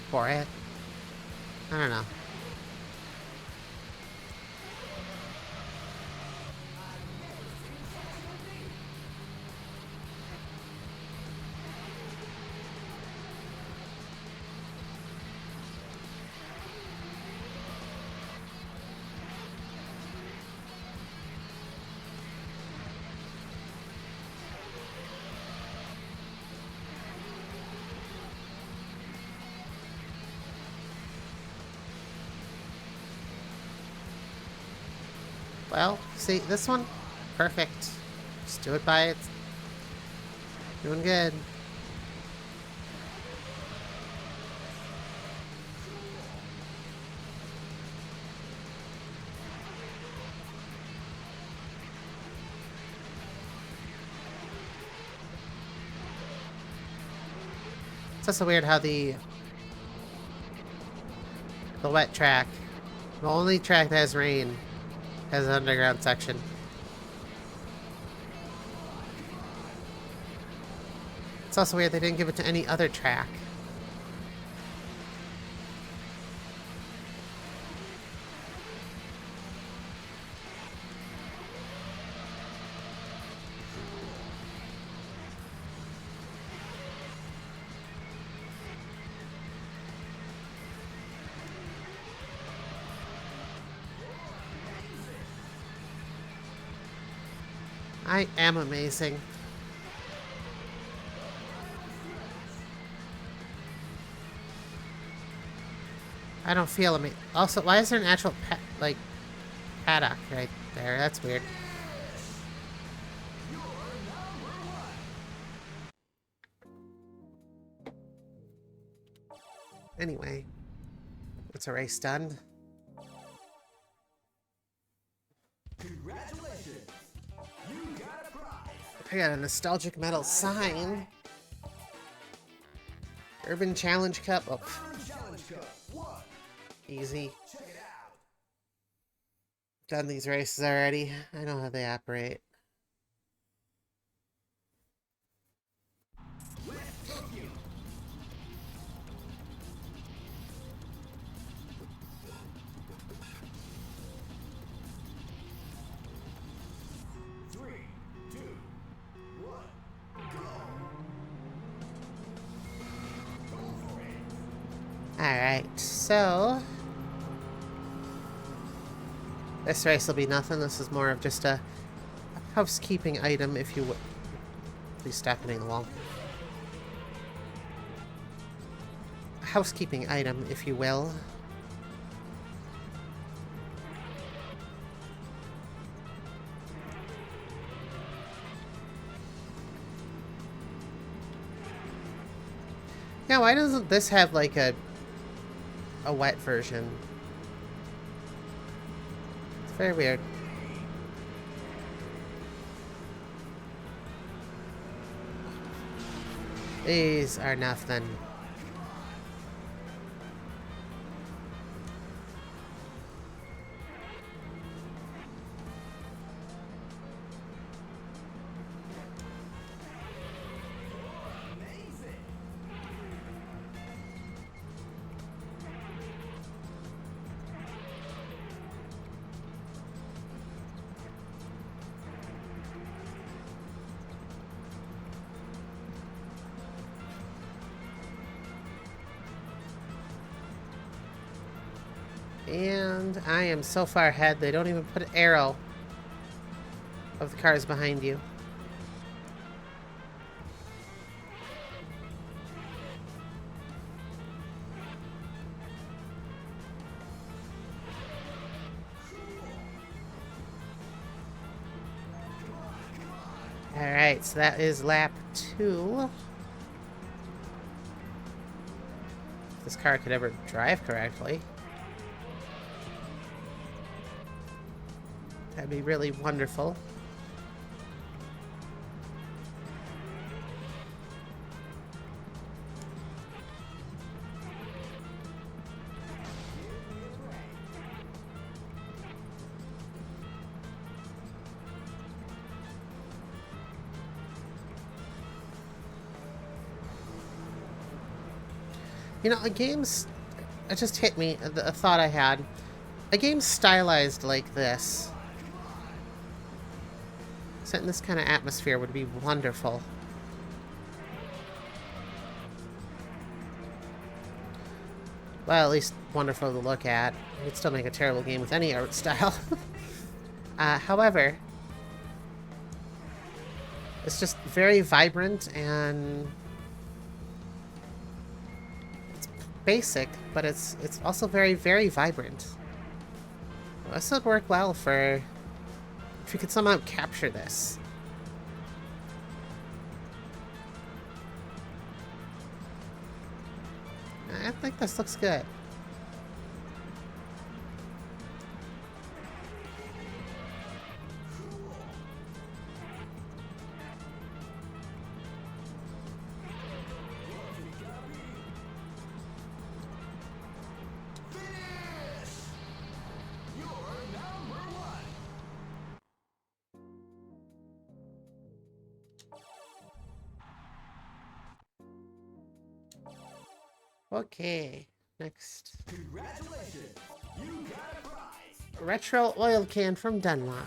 for it. I don't know. Well, see, this one, perfect. Just do it by it. Doing good. It's also weird how the wet track, the only track that has rain, has an underground section. It's also weird they didn't give it to any other track. I am amazing. I don't feel me. Also, why is there an actual paddock right there? That's weird. Anyway, it's a race done. Congratulations! You got a prize! I got a nostalgic metal sign. Urban Challenge Cup. Oh, Urban Challenge Cup 1. easy. Check it out. Done these races already. I know how they operate. Let's Tokyo. Three, two, one, go! Go for it! Alright, so... this race will be nothing. This is more of just a housekeeping item, if you would. Please stop hitting the wall. A housekeeping item, if you will. Yeah, why doesn't this have like a wet version? It's very weird. These are nothing. And I am so far ahead, they don't even put an arrow of the cars behind you. Alright, so that is lap 2. If this car could ever drive correctly. That'd be really wonderful. You know, a game's... it just hit me, a thought I had. A game stylized like this, set in this kind of atmosphere, would be wonderful. Well, at least wonderful to look at. It'd still make a terrible game with any art style. However, it's just very vibrant and it's basic, but it's also very, very vibrant. This would work well for if you could somehow capture this. I think this looks good. Okay, next. Congratulations! You got a prize! Retro oil can from Dunlop.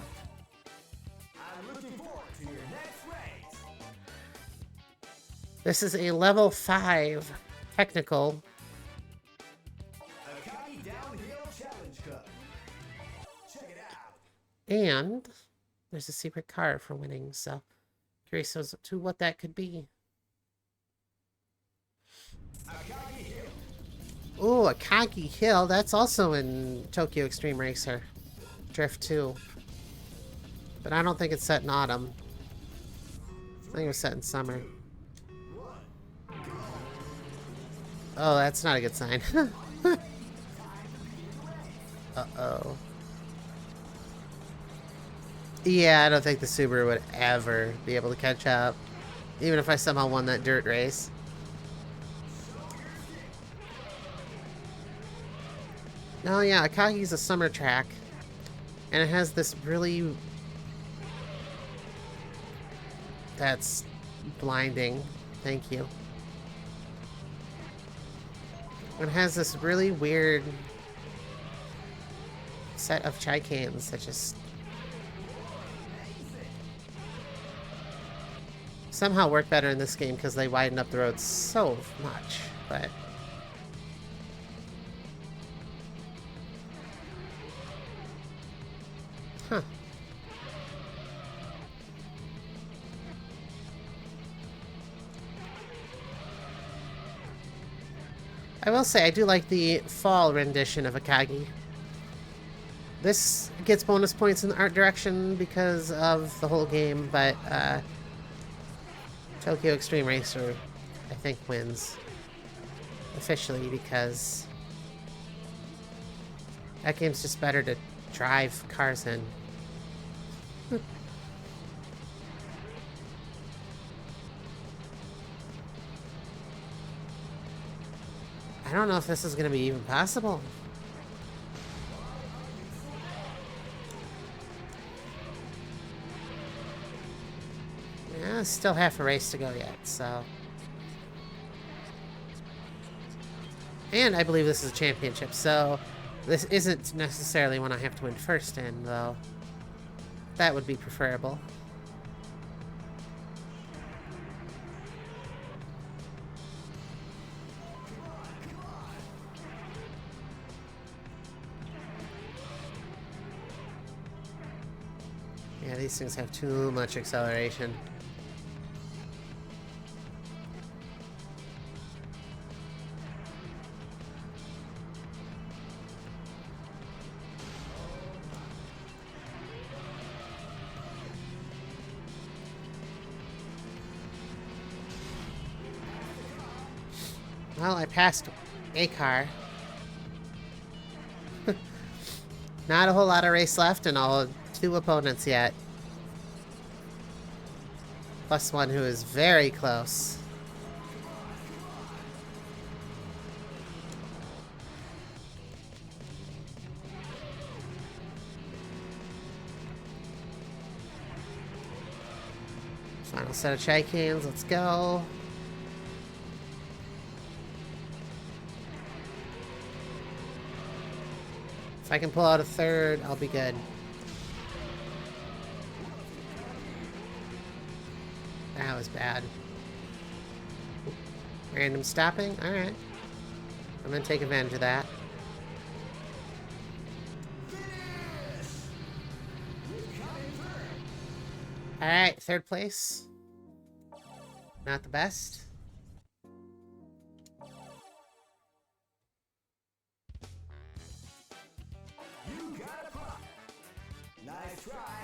I'm looking forward to your next race! This is a level 5 technical. Akagi Downhill Challenge Cup. Check it out. And there's a secret card for winning, so curious as to what that could be. Akagi Hill. Oh, Akagi Hill. That's also in Tokyo Extreme Racer. Drift 2. But I don't think it's set in autumn. I think it was set in summer. Oh, that's not a good sign. Uh-oh. Yeah, I don't think the Subaru would ever be able to catch up. Even if I somehow won that dirt race. Oh yeah, Akagi's a summer track. And it has this really... That's blinding. Thank you. It has this really weird set of chicanes that just somehow work better in this game because they widen up the road so much, but huh. I will say I do like the fall rendition of Akagi. This gets bonus points in the art direction because of the whole game, but Tokyo Extreme Racer, I think, wins officially because that game's just better to drive cars in. I don't know if this is going to be even possible. Yeah, still half a race to go yet, so. And I believe this is a championship, so this isn't necessarily one I have to win first in, though. That would be preferable. Yeah, these things have too much acceleration. Well, I passed a car. Not a whole lot of race left and all 2 opponents yet. Plus one who is very close. Final set of chicanes, let's go. If I can pull out a third, I'll be good. That was bad. Random stopping? Alright. I'm gonna take advantage of that. Alright, 3rd place. Not the best.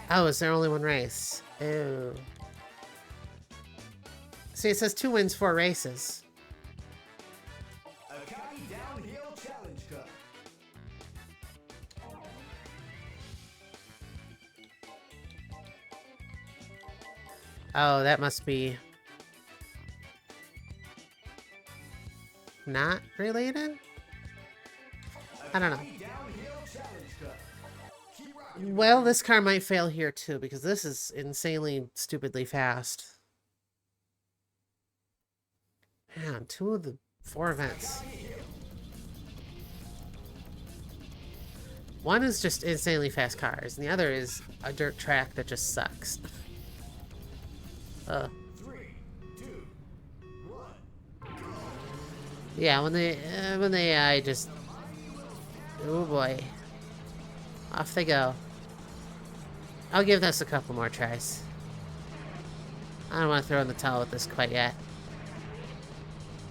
Oh, is there only 1 race? Ew. See, it says 2 wins, 4 races. Akagi Downhill Challenge Cup. Oh, that must be not related? I don't know. Well, this car might fail here too, because this is insanely, stupidly fast. Man, 2 of the 4 events. One is just insanely fast cars, and the other is a dirt track that just sucks. 3, 2, 1. Yeah, when the AI just... Oh boy. Off they go. I'll give this a couple more tries. I don't want to throw in the towel with this quite yet,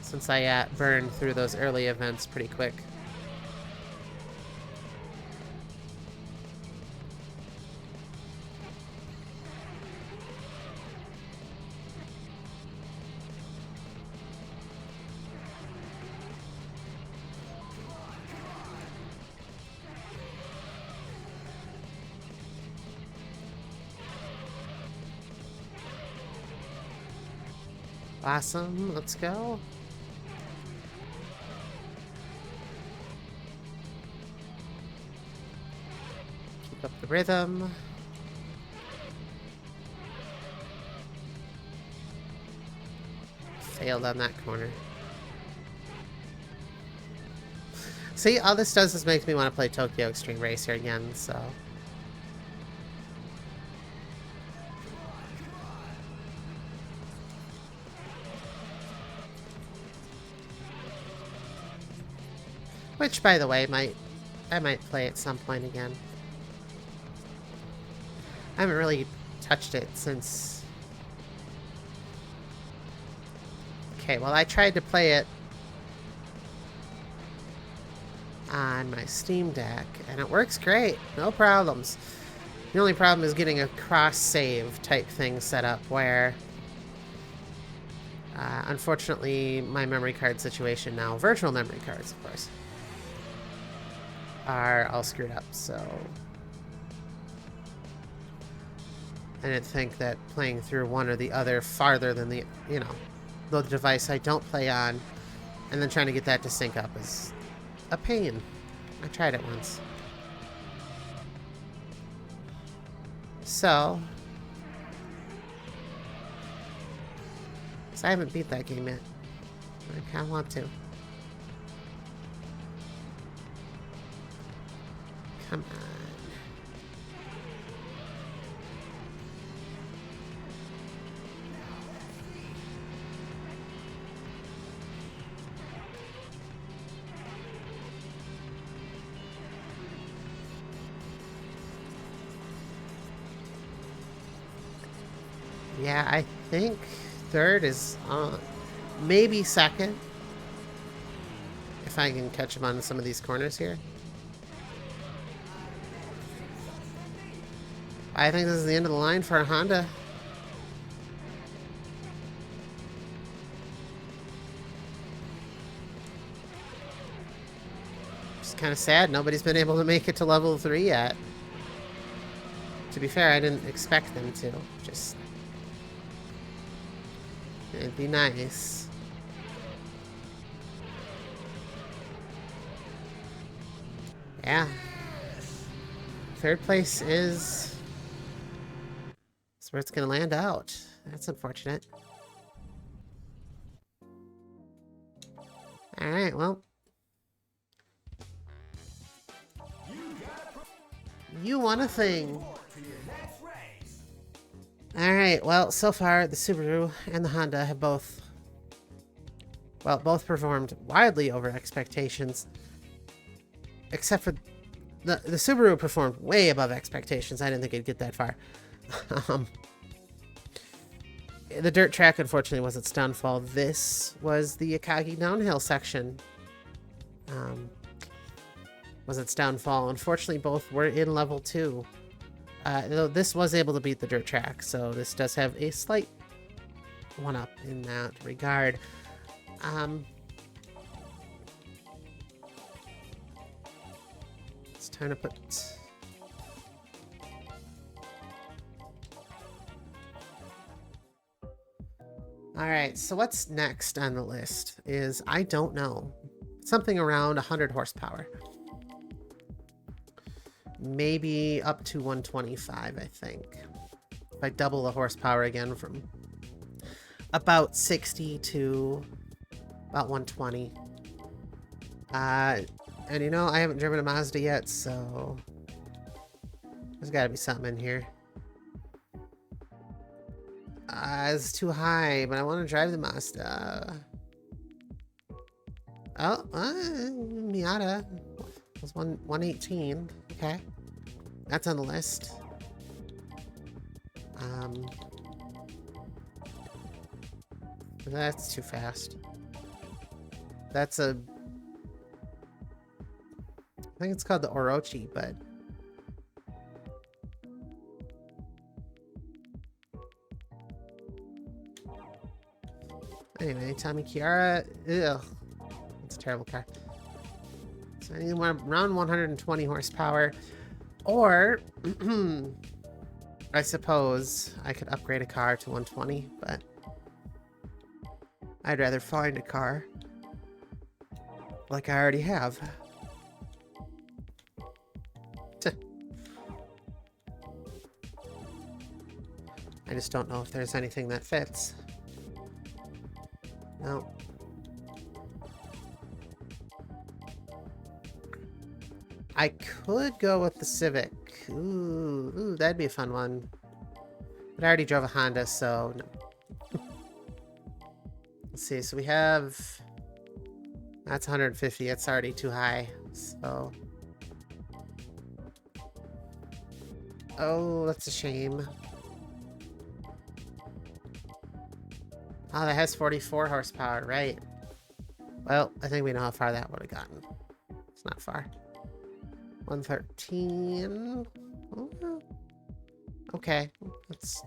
since I burned through those early events pretty quick. Awesome, let's go. Keep up the rhythm. Failed on that corner. See, all this does is makes me want to play Tokyo Extreme Racer again, so... Which, by the way, I might play at some point again. I haven't really touched it since... Okay, well, I tried to play it on my Steam Deck, and it works great. No problems. The only problem is getting a cross-save type thing set up where... unfortunately, my memory card situation now, virtual memory cards, of course, are all screwed up, so... I didn't think that playing through one or the other farther than the, you know, the device I don't play on, and then trying to get that to sync up is a pain. I tried it once. So... I haven't beat that game yet. I kinda want to. Come on. Yeah, I think third is maybe second. If I can catch him on some of these corners here. I think this is the end of the line for a Honda. It's kind of sad nobody's been able to make it to level 3 yet. To be fair, I didn't expect them to. Just... it'd be nice. Yeah. Third place is where it's gonna land out. That's unfortunate. Alright, well. You won a thing. Alright, well, so far the Subaru and the Honda have both performed wildly over expectations. Except for the Subaru performed way above expectations. I didn't think it'd get that far. The dirt track, unfortunately, was its downfall. This was the Akagi downhill section. Was its downfall. Unfortunately, both were in level 2. Though this was able to beat the dirt track, so this does have a slight one-up in that regard. It's time to put... Alright, so what's next on the list is, I don't know. Something around 100 horsepower. Maybe up to 125, I think. If I double the horsepower again from about 60 to about 120. And you know, I haven't driven a Mazda yet, so there's gotta be something in here. It's too high, but I want to drive the Mazda. Oh, Miata. It was 118. Okay. That's on the list. That's too fast. That's a... I think it's called the Orochi, but... Anyway, Tommy Kiara... Ugh. It's a terrible car. So I need around 120 horsepower. Or... I suppose I could upgrade a car to 120, but... I'd rather find a car. Like I already have. I just don't know if there's anything that fits. No. I could go with the Civic. Ooh, that'd be a fun one. But I already drove a Honda, so no. Let's see, so we have... That's 150, it's already too high, so... Oh, that's a shame. Oh, that has 44 horsepower, right. Well, I think we know how far that would have gotten. It's not far. 113. Oh, okay, let's...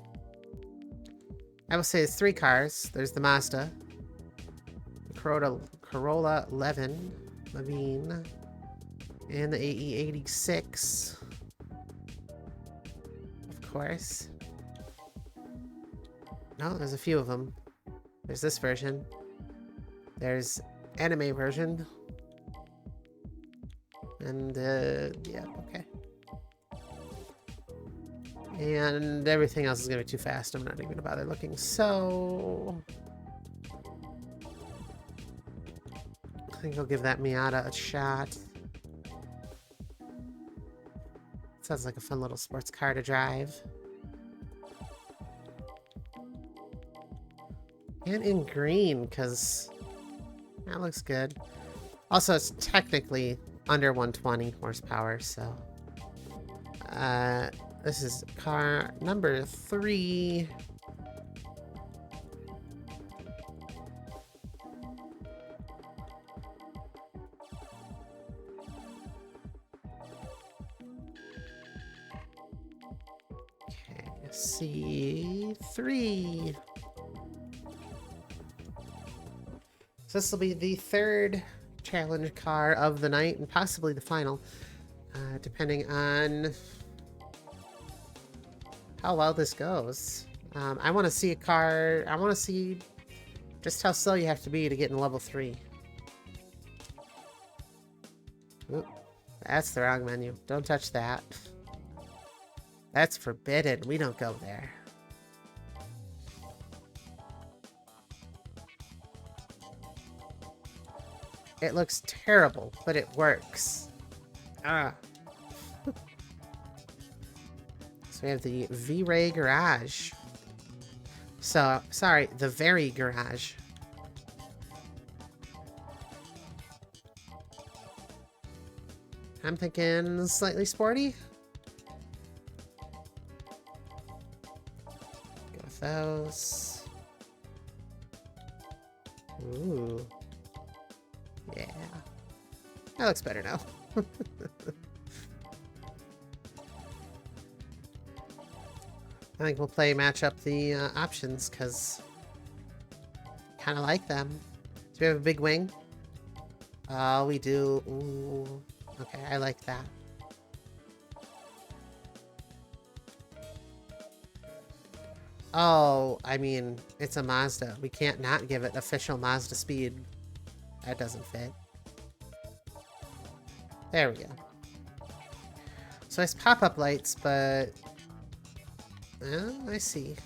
I will say it's 3 cars. There's the Mazda, the Corolla 11, Levine, and the AE86. Of course. No, there's a few of them. There's this version. There's anime version. And, yeah, okay. And everything else is going to be too fast. I'm not even going to bother looking. So... I think I'll give that Miata a shot. Sounds like a fun little sports car to drive. And in green, because that looks good. Also, it's technically under 120 horsepower, so... this is car number 3. Okay, C3. So this will be the 3rd challenge car of the night, and possibly the final, depending on how well this goes. I want to see a car. I want to see just how slow you have to be to get in level 3. Oop, that's the wrong menu. Don't touch that. That's forbidden. We don't go there. It looks terrible, but it works. Ah. So we have the V-Ray Garage. So, sorry, the Very Garage. I'm thinking slightly sporty. Go with those. Ooh. Yeah. That looks better now. I think we'll match up the options, because I kind of like them. Do we have a big wing? Oh, we do. Ooh. Okay, I like that. Oh, I mean, it's a Mazda. We can't not give it official Mazda speed. That doesn't fit. There we go. So it's pop-up lights, but... Oh, I see.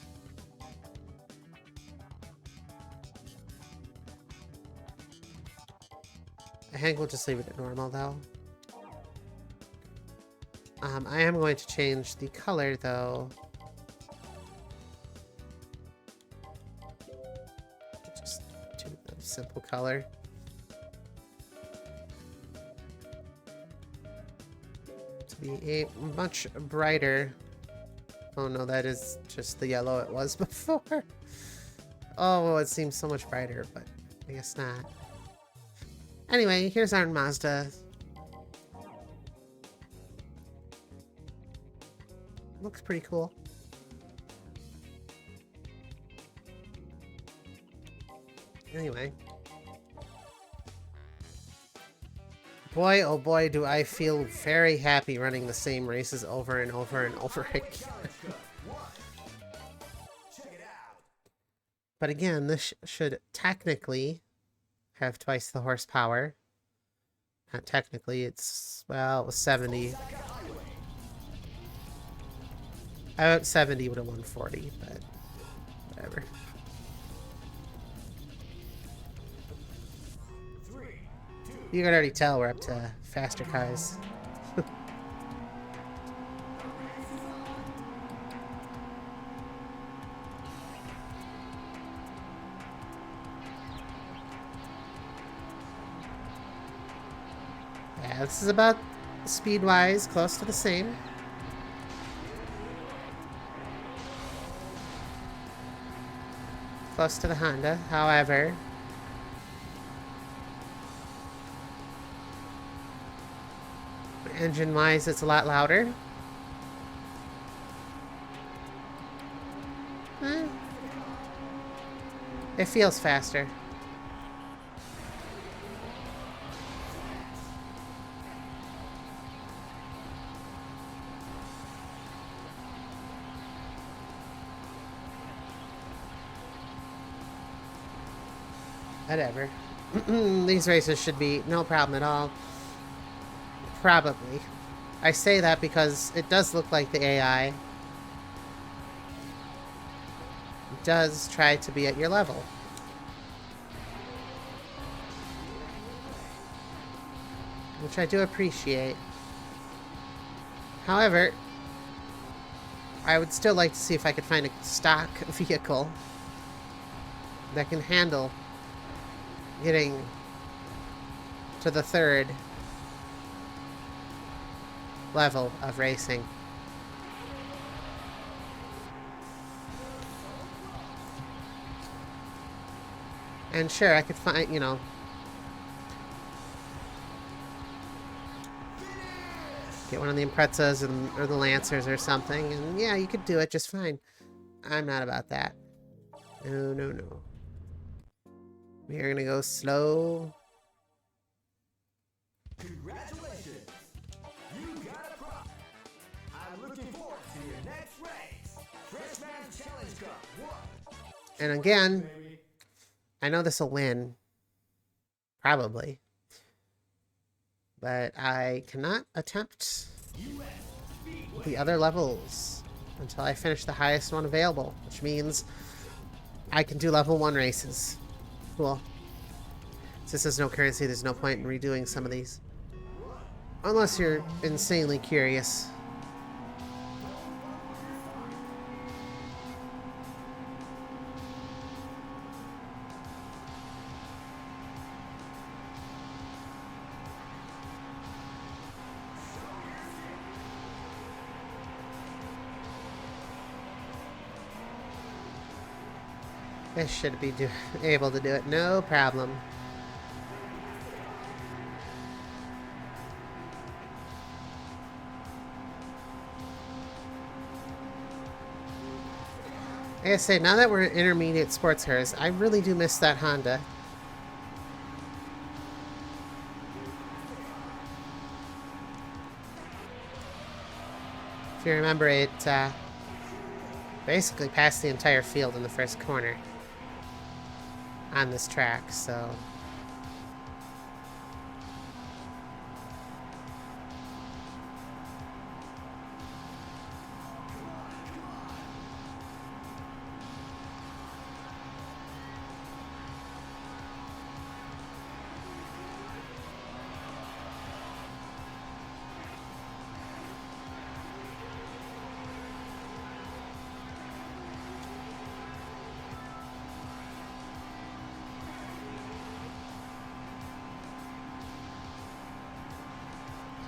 I think we'll just leave it at normal, though. I am going to change the color, though. Just do a simple color. To be a much brighter... Oh no, that is just the yellow it was before. Oh, well, it seems so much brighter, but I guess not. Anyway, here's our Mazda. Looks pretty cool. Anyway. Boy, oh boy, do I feel very happy running the same races over and over and over again. But again, this should technically have twice the horsepower. Not technically, it's, well, it was 70. I went 70 would have won 40, but whatever. You can already tell we're up to faster cars. Yeah, this is about speed-wise close to the same. Close to the Honda, however. Engine-wise, it's a lot louder. It feels faster. Whatever. These races should be no problem at all. Probably. I say that because it does look like the AI does try to be at your level. Which I do appreciate. However, I would still like to see if I could find a stock vehicle that can handle getting to the third level of racing. And sure, I could find, you know, get one of the Imprezas or the Lancers or something, and yeah, you could do it just fine. I'm not about that. No, no, no. We're gonna go slow. Congratulations! You got a prop. I'm looking forward to your next race. Freshman's Challenge Cup 1. And again, I know this will win. Probably. But I cannot attempt the other levels until I finish the highest one available, which means I can do level 1 races. Cool. Since there's no currency, there's no point in redoing some of these. Unless you're insanely curious. I should be able to do it, no problem. Like I say, now that we're intermediate sports cars, I really do miss that Honda. If you remember, it basically passed the entire field in the first corner on this track, so...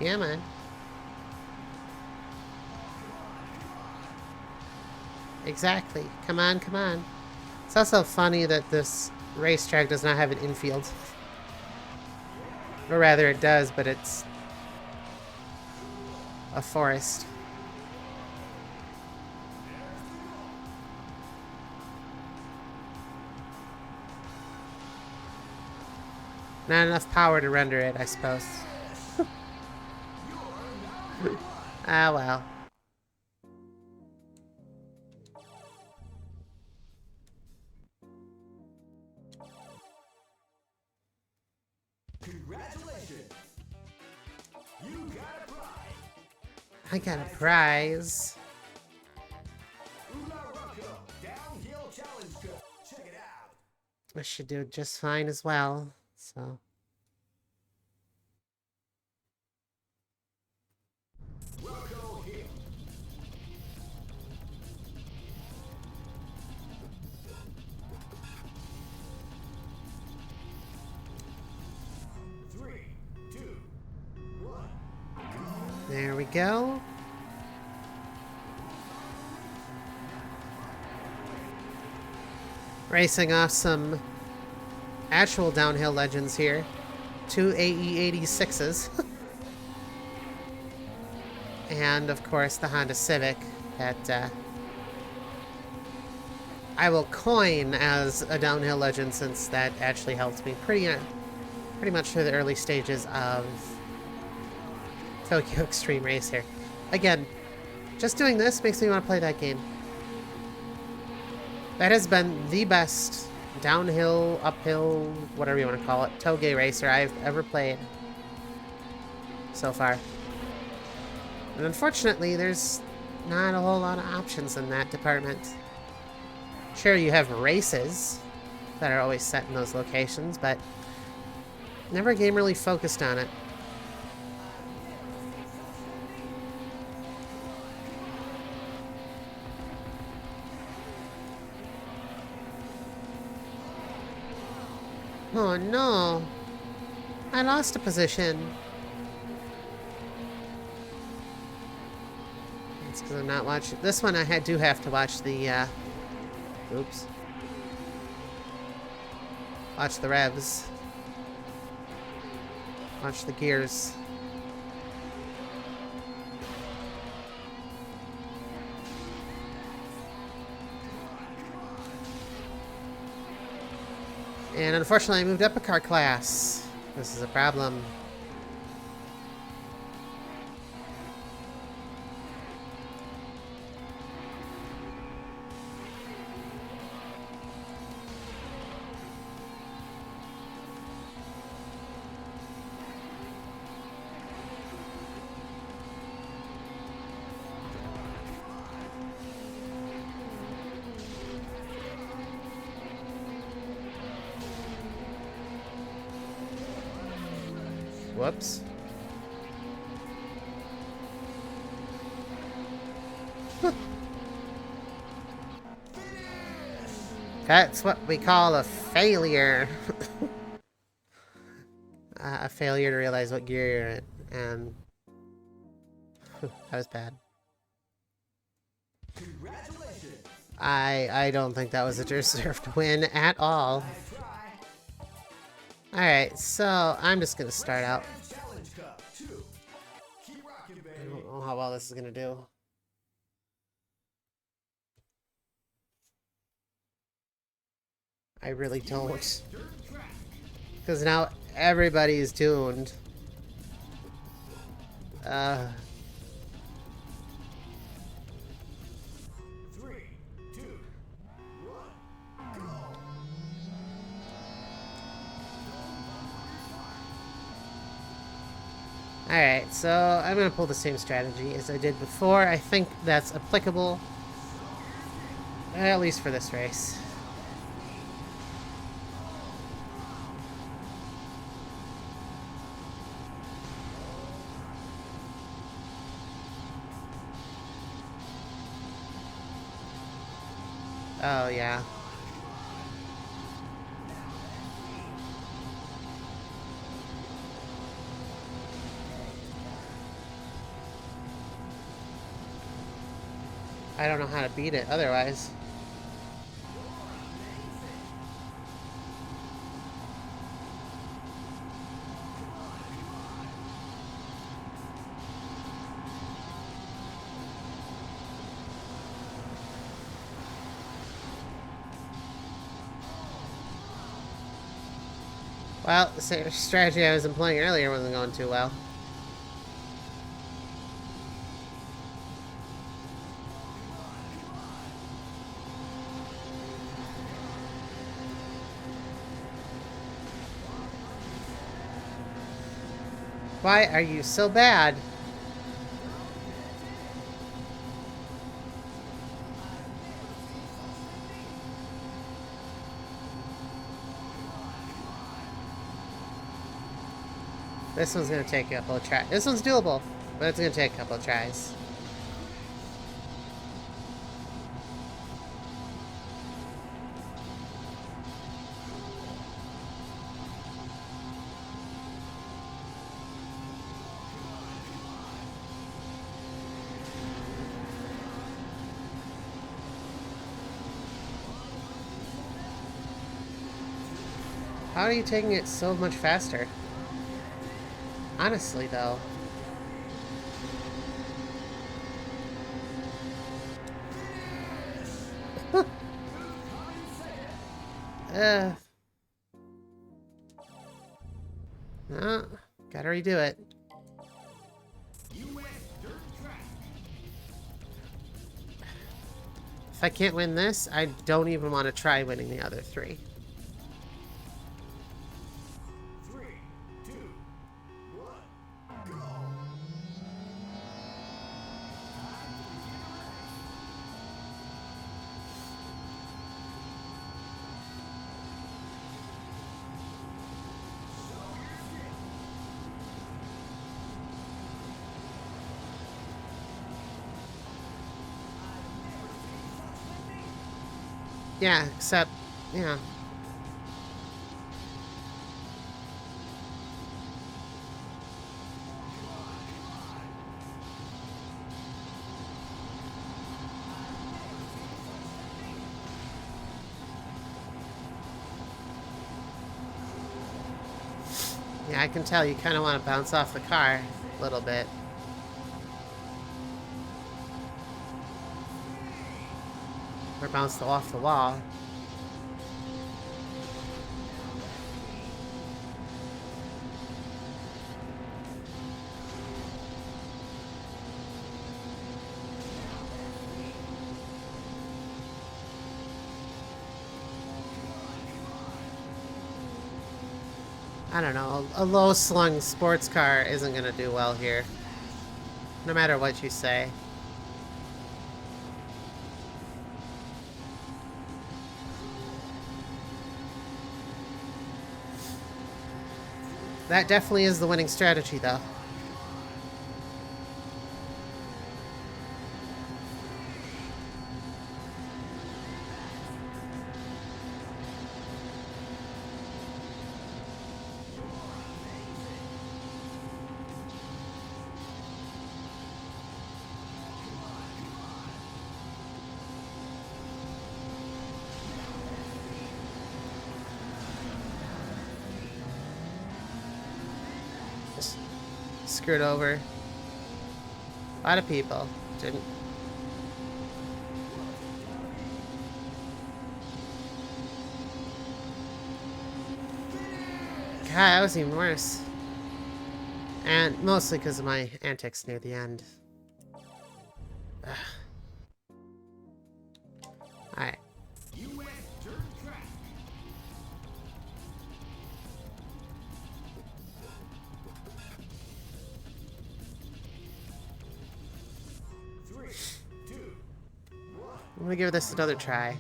Come on. Exactly. Come on, come on. It's also funny that this racetrack does not have an infield. Or rather, it does, but it's a forest. Not enough power to render it, I suppose. Ah, well. Congratulations! You got a prize! I got a prize. Una Rucko Downhill Challenge Cup. Check it out. I should do just fine as well, so... Rucko Hill. Three, two, one. There we go. Racing off some actual downhill legends here. 2 AE86s. And, of course, the Honda Civic that I will coin as a downhill legend since that actually helped me pretty much through the early stages of Tokyo Extreme Racer. Again, just doing this makes me want to play that game. That has been the best downhill, uphill, whatever you want to call it, Toge racer I've ever played so far. And unfortunately, there's not a whole lot of options in that department. Sure, you have races that are always set in those locations, but never a game really focused on it. Oh no! I lost a position. It's because I'm not watching. This one I do have to watch the, oops. Watch the revs. Watch the gears. And unfortunately, I moved up a car class. This is a problem. Whoops. That's what we call a failure. A failure to realize what gear you're in, and that was bad. Congratulations! I don't think that was a deserved win at all. Alright, so I'm just gonna start out. Challenge Cup 2. Keep rocking, I baby. don't know how well this is gonna do. I really don't. Because now everybody is tuned. Uh... 3, 2, 1, go! Alright, so I'm gonna pull the same strategy as I did before. I think that's applicable. At least for this race. Oh, yeah. I don't know how to beat it otherwise. Well, the same strategy I was employing earlier wasn't going too well. Why are you so bad? This one's gonna take a couple of tries. This one's doable, but it's gonna take a couple of tries. How are you taking it so much faster? Honestly, though. No, gotta redo it. If I can't win this, I don't even want to try winning the other three. 3, 2, 1, go! Yeah, except, yeah. Yeah, I can tell you kind of want to bounce off the car a little bit. Or bounce off the wall. I don't know, a low-slung sports car isn't going to do well here. No matter what you say. That definitely is the winning strategy, though. Just screwed over a lot of people. Didn't. God, that was even worse. And mostly because of my antics near the end. Alright. I'm gonna give this another try.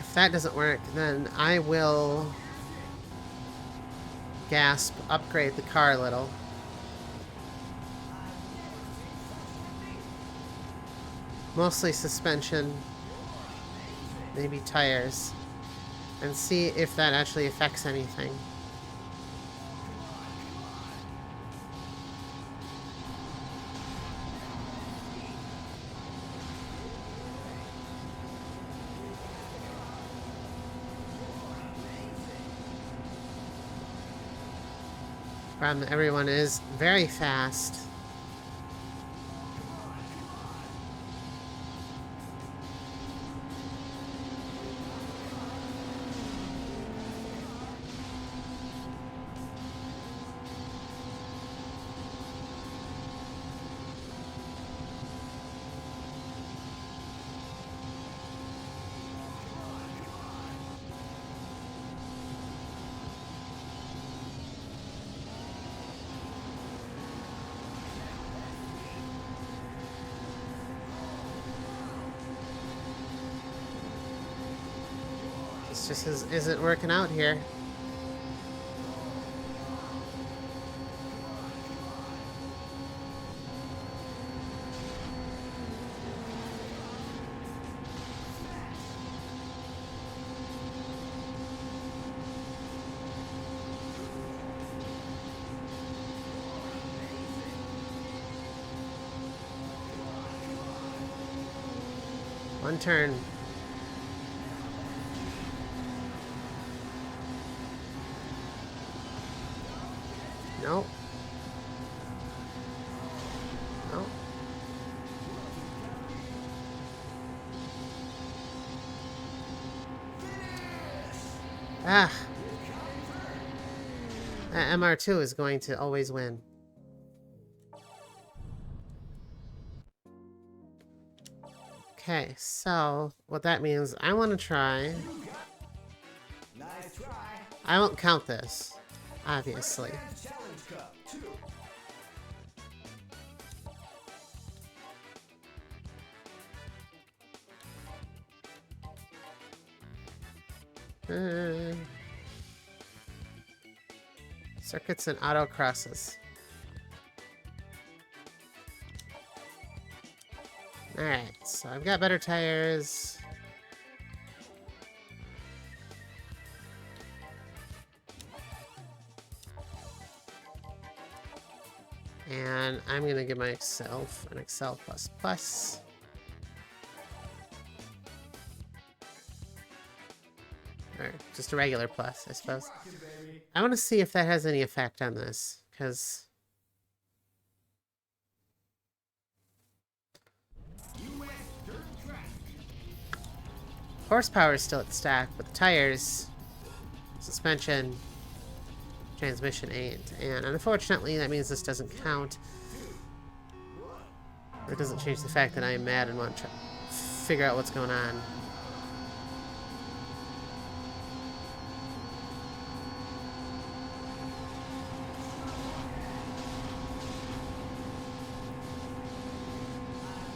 If that doesn't work, then I will gasp, upgrade the car a little. Mostly suspension, maybe tires, and see if that actually affects anything. Problem everyone is very fast. This just isn't working out here. One turn. Nope. Nope. Ah. That MR2 is going to always win. Okay, so what that means, I want to try. Nice try. I won't count this, obviously. Freshman's Challenge Cup 2. Circuits and autocrosses. Alright, so I've got better tires. And I'm going to give myself an Excel++. Or just a regular plus, I suppose. I want to see if that has any effect on this, because... horsepower is still at stack, but the tires, suspension, transmission ain't. And unfortunately, that means this doesn't count. It doesn't change the fact that I am mad and want to figure out what's going on.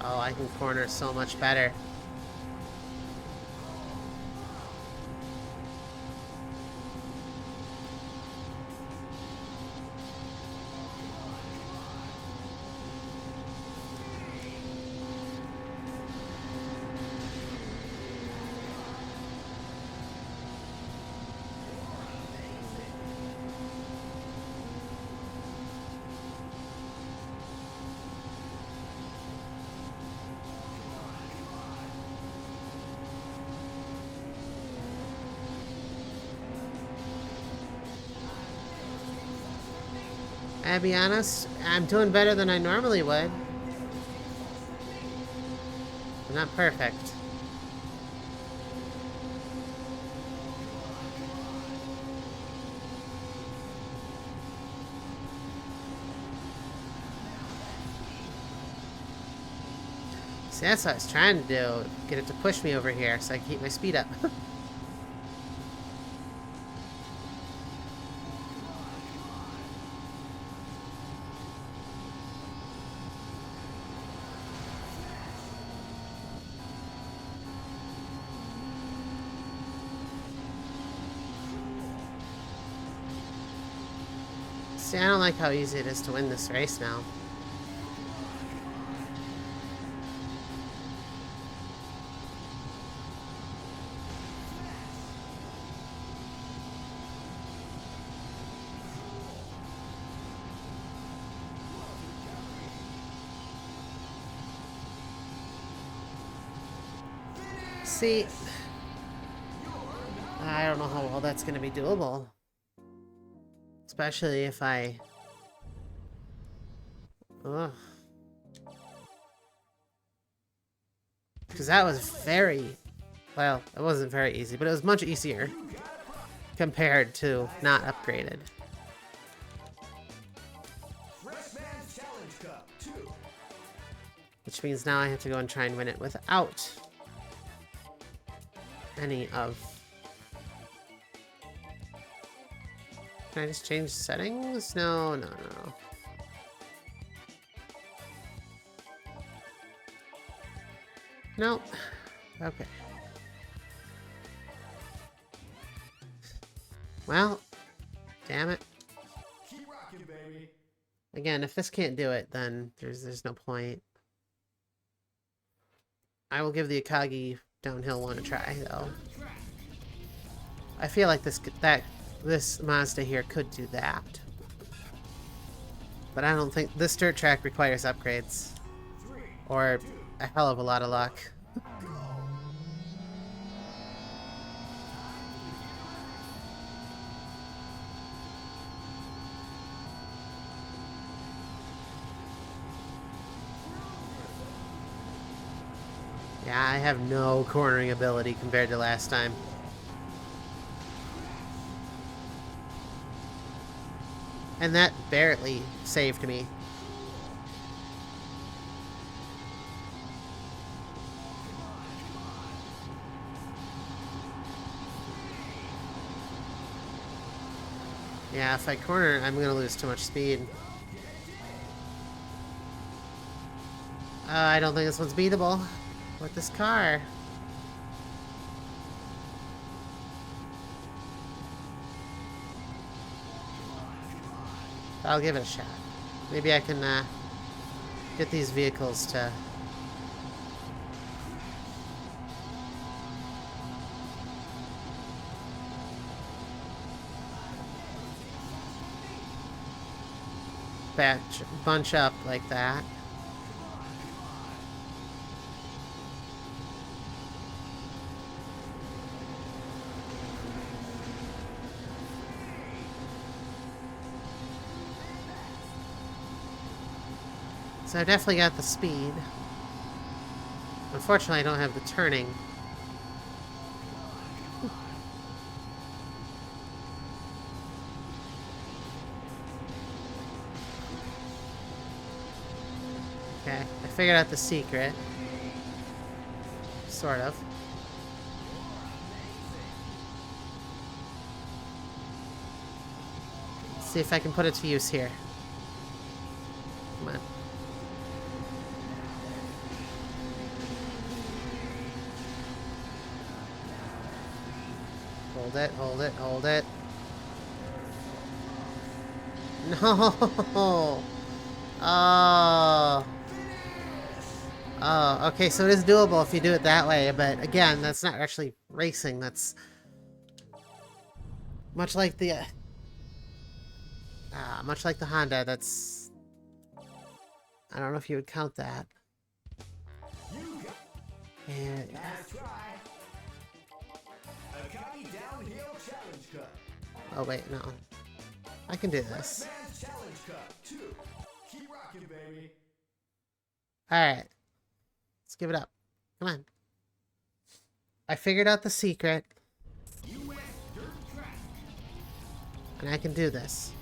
Oh, I can corner so much better. I'll be honest, I'm doing better than I normally would. I'm not perfect. See, that's what I was trying to do. Get it to push me over here so I can keep my speed up. See, I don't like how easy it is to win this race now. See, I don't know how well that's going to be doable. Especially if I Ugh. Because that was very... Well, it wasn't very easy, but it was much easier compared to not upgraded. Freshman's Challenge Cup 2. Which means now I have to go and try and win it without any of... Can I just change settings? No, no, no. Nope. Okay. Well, damn it. Keep rocking, baby. Again, if this can't do it, then there's no point. I will give the Akagi downhill one a try, though. I feel like this Mazda here could do that. But I don't think this dirt track requires upgrades. Or a hell of a lot of luck. Yeah, I have no cornering ability compared to last time. And that barely saved me. Yeah, if I corner, I'm gonna lose too much speed. I don't think this one's beatable with this car. I'll give it a shot. Maybe I can get these vehicles to... bunch up like that. So I definitely got the speed. Unfortunately, I don't have the turning. Okay, I figured out the secret. Sort of. Let's see if I can put it to use here. Come on. Hold it, hold it, hold it. No! Oh. Oh, okay, so it is doable if you do it that way, but again, that's not actually racing, that's... Much like the Honda, that's... I don't know if you would count that. And... Oh wait, no. I can do this. Alright. Let's give it up. Come on. I figured out the secret. And I can do this.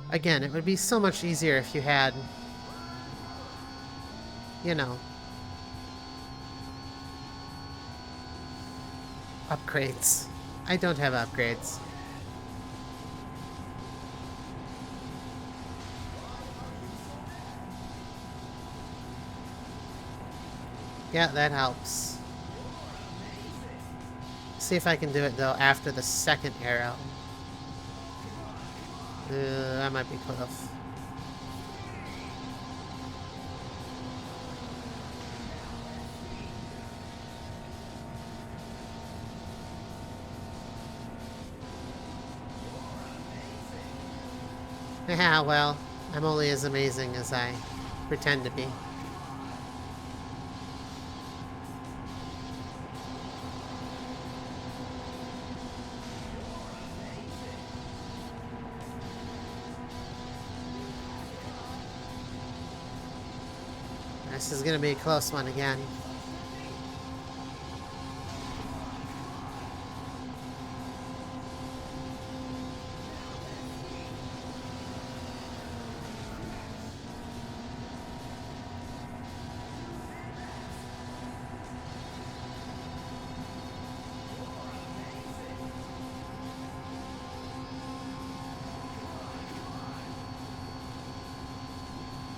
Again, it would be so much easier if you had, you know, upgrades. I don't have upgrades. Yeah, that helps. See if I can do it, though, after the second arrow. That might be close. Yeah, well, I'm only as amazing as I pretend to be. This is gonna be a close one again.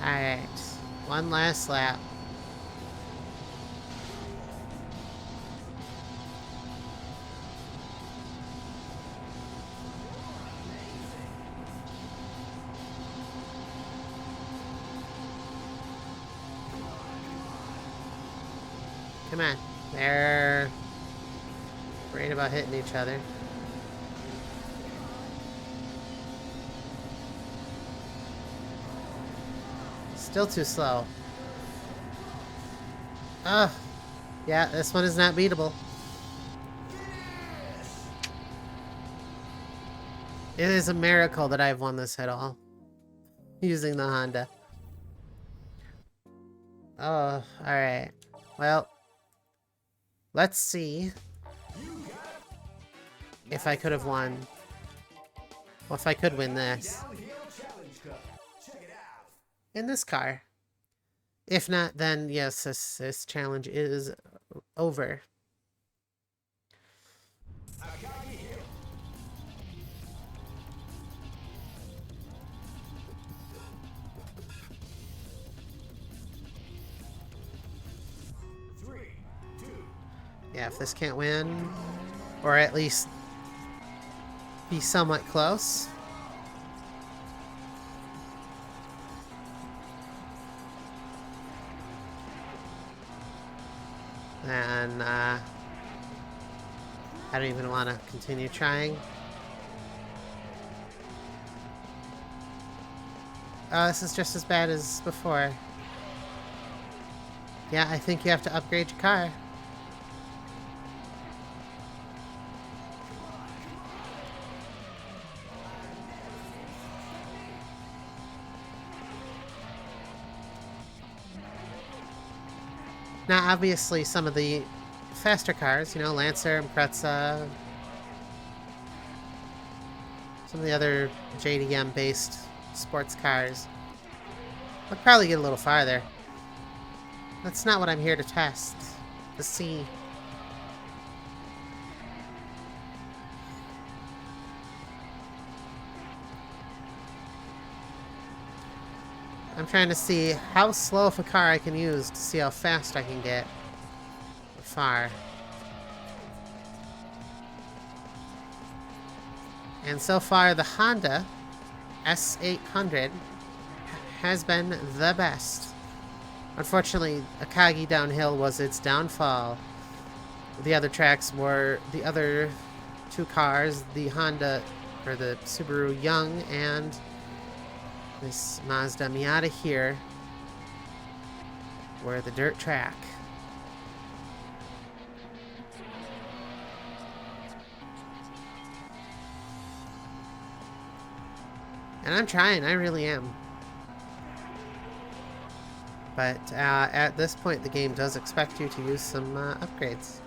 Alright. One last lap. Come on. They're worried about hitting each other. Still too slow. Ugh. Yeah, this one is not beatable. It is a miracle that I've won this at all. Using the Honda. Oh, alright. Well, let's see if I could have won. Well, if I could win this. In this car. If not, then yes, this challenge is over. Yeah, if this can't win, or at least be somewhat close. Then, I don't even want to continue trying. Oh, this is just as bad as before. Yeah, I think you have to upgrade your car. Now, obviously, some of the faster cars, you know, Lancer and Impreza, some of the other JDM-based sports cars, would probably get a little farther. That's not what I'm here to test. To see. I'm trying to see how slow of a car I can use to see how fast I can get far. And so far, the Honda S800 has been the best. Unfortunately, Akagi Downhill was its downfall. The other tracks were the other two cars, the Honda, or the Subaru Young, and this Mazda Miata here, were the dirt track. And I'm trying, I really am. But at this point, the game does expect you to use some upgrades.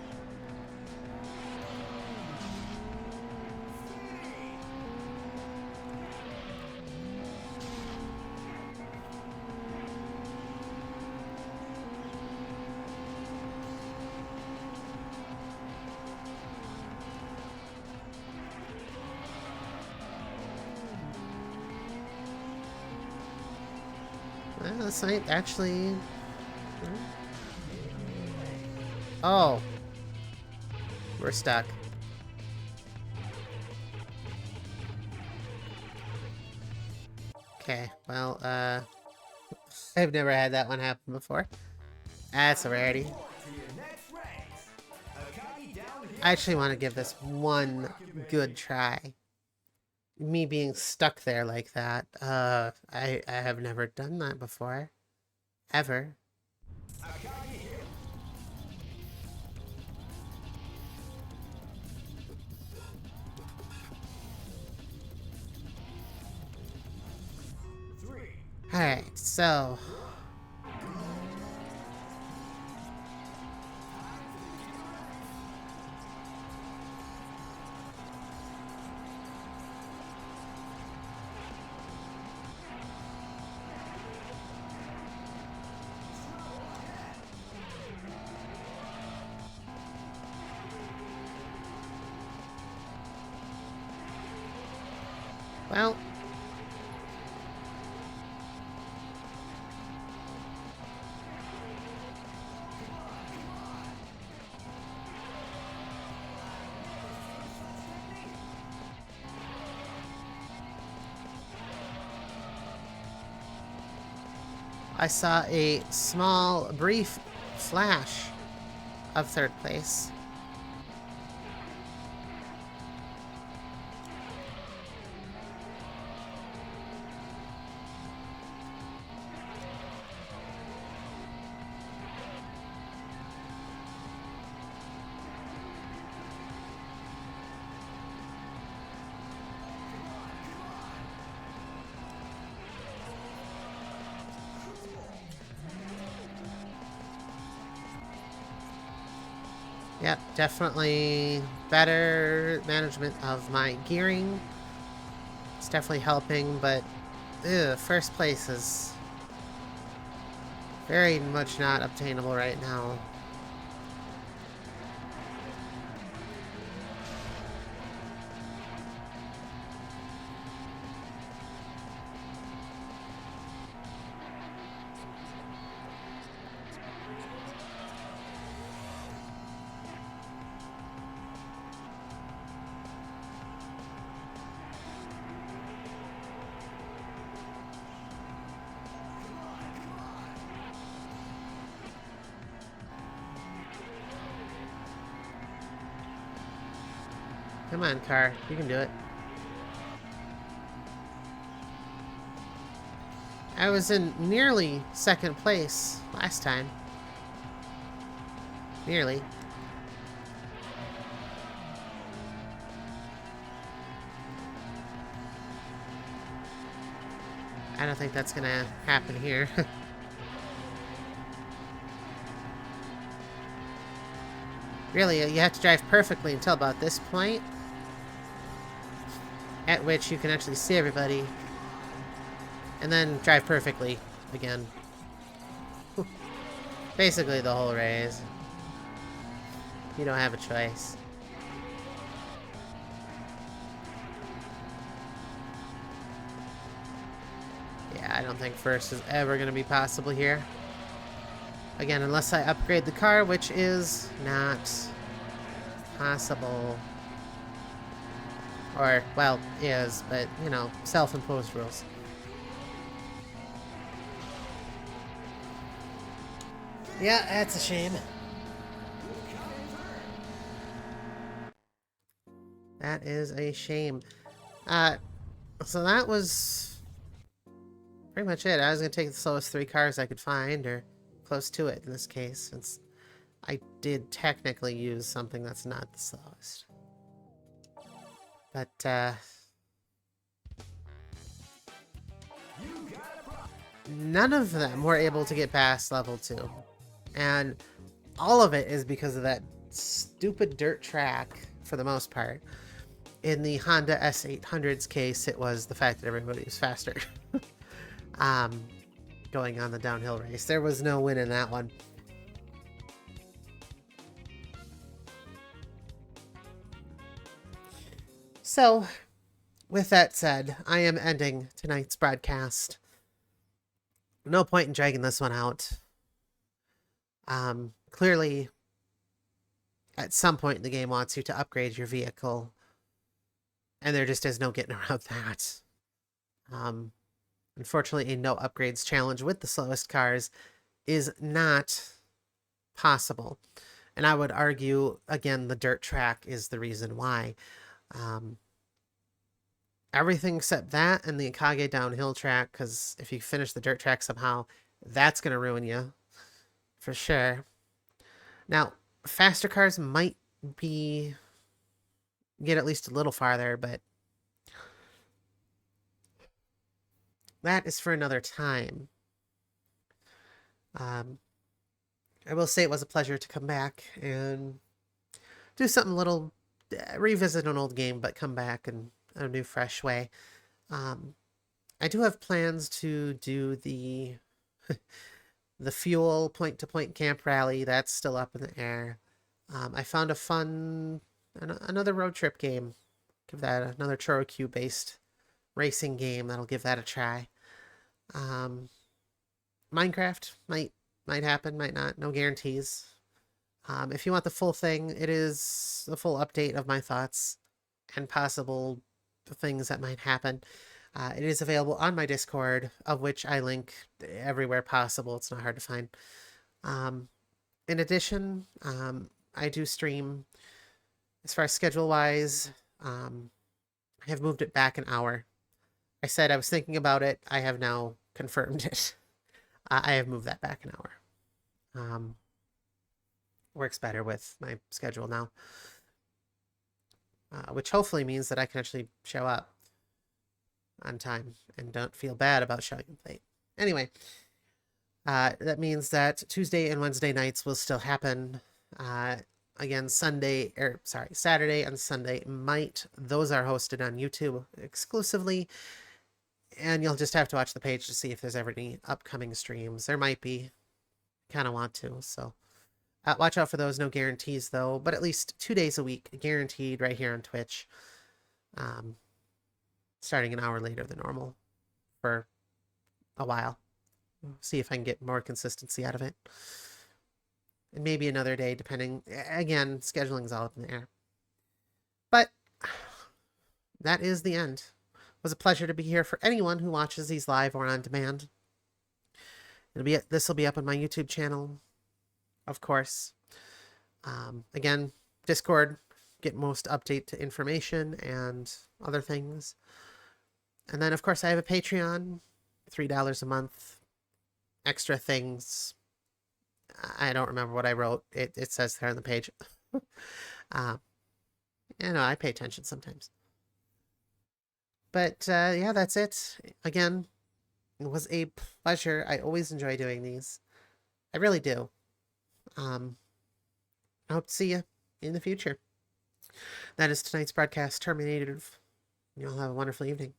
Well, this ain't actually... Oh. We're stuck. Okay, well, I've never had that one happen before. That's a rarity. I actually want to give this one good try. Me being stuck there like that, I have never done that before. Ever. Alright, so... Well, I saw a small, brief flash of third place. Yep, definitely better management of my gearing. It's definitely helping, but first place is very much not obtainable right now. Come on, car. You can do it. I was in nearly second place last time. Nearly. I don't think that's gonna happen here. Really, you have to drive perfectly until about this point, at which you can actually see everybody, and then drive perfectly again. Basically the whole race. You don't have a choice. Yeah, I don't think first is ever going to be possible here. Again, unless I upgrade the car, which is not possible. Or, well, is, but, you know, self-imposed rules. Yeah, that's a shame. That is a shame. So that was pretty much it. I was going to take the slowest 3 cars I could find, or close to it in this case, since I did technically use something that's not the slowest. But, none of them were able to get past level 2. And all of it is because of that stupid dirt track, for the most part. In the Honda S800's case, it was the fact that everybody was faster. Going on the downhill race. There was no win in that one. So, with that said, I am ending tonight's broadcast. No point in dragging this one out. Clearly, at some point the game wants you to upgrade your vehicle, and there just is no getting around that. Unfortunately, a no upgrades challenge with the slowest cars is not possible. And I would argue, again, the dirt track is the reason why. Everything except that and the Akage downhill track, because if you finish the dirt track somehow, that's going to ruin you. For sure. Now, faster cars might get at least a little farther, but that is for another time. I will say it was a pleasure to come back and do something little, revisit an old game, but come back in a new, fresh way. I do have plans to do the the fuel point-to-point camp rally. That's still up in the air. I found a fun, another road trip game. Give that another Chorokyu-based racing game that'll give that a try. Minecraft might happen, might not. No guarantees. If you want the full thing, it is the full update of my thoughts and possible things that might happen. It is available on my Discord, of which I link everywhere possible. It's not hard to find. In addition, I do stream. As far as schedule-wise, I have moved it back an hour. I said I was thinking about it. I have now confirmed it. I have moved that back an hour. Works better with my schedule now. Which hopefully means that I can actually show up on time and don't feel bad about showing up late. Anyway, that means that Tuesday and Wednesday nights will still happen. Again, Saturday and Sunday might. Those are hosted on YouTube exclusively, and you'll just have to watch the page to see if there's ever any upcoming streams. There might be. Kind of want to, so watch out for those. No guarantees though, but at least 2 days a week guaranteed right here on Twitch. Starting an hour later than normal for a while. See if I can get more consistency out of it. And maybe another day, depending. Again, scheduling's all up in the air. But that is the end. It was a pleasure to be here for anyone who watches these live or on demand. This will be up on my YouTube channel, of course. Again, Discord, get most update to information and other things. And then, of course, I have a Patreon, $3 a month, extra things. I don't remember what I wrote. It says there on the page. I pay attention sometimes. But yeah, that's it. Again, it was a pleasure. I always enjoy doing these. I really do. I hope to see you in the future. That is tonight's broadcast terminated. You all have a wonderful evening.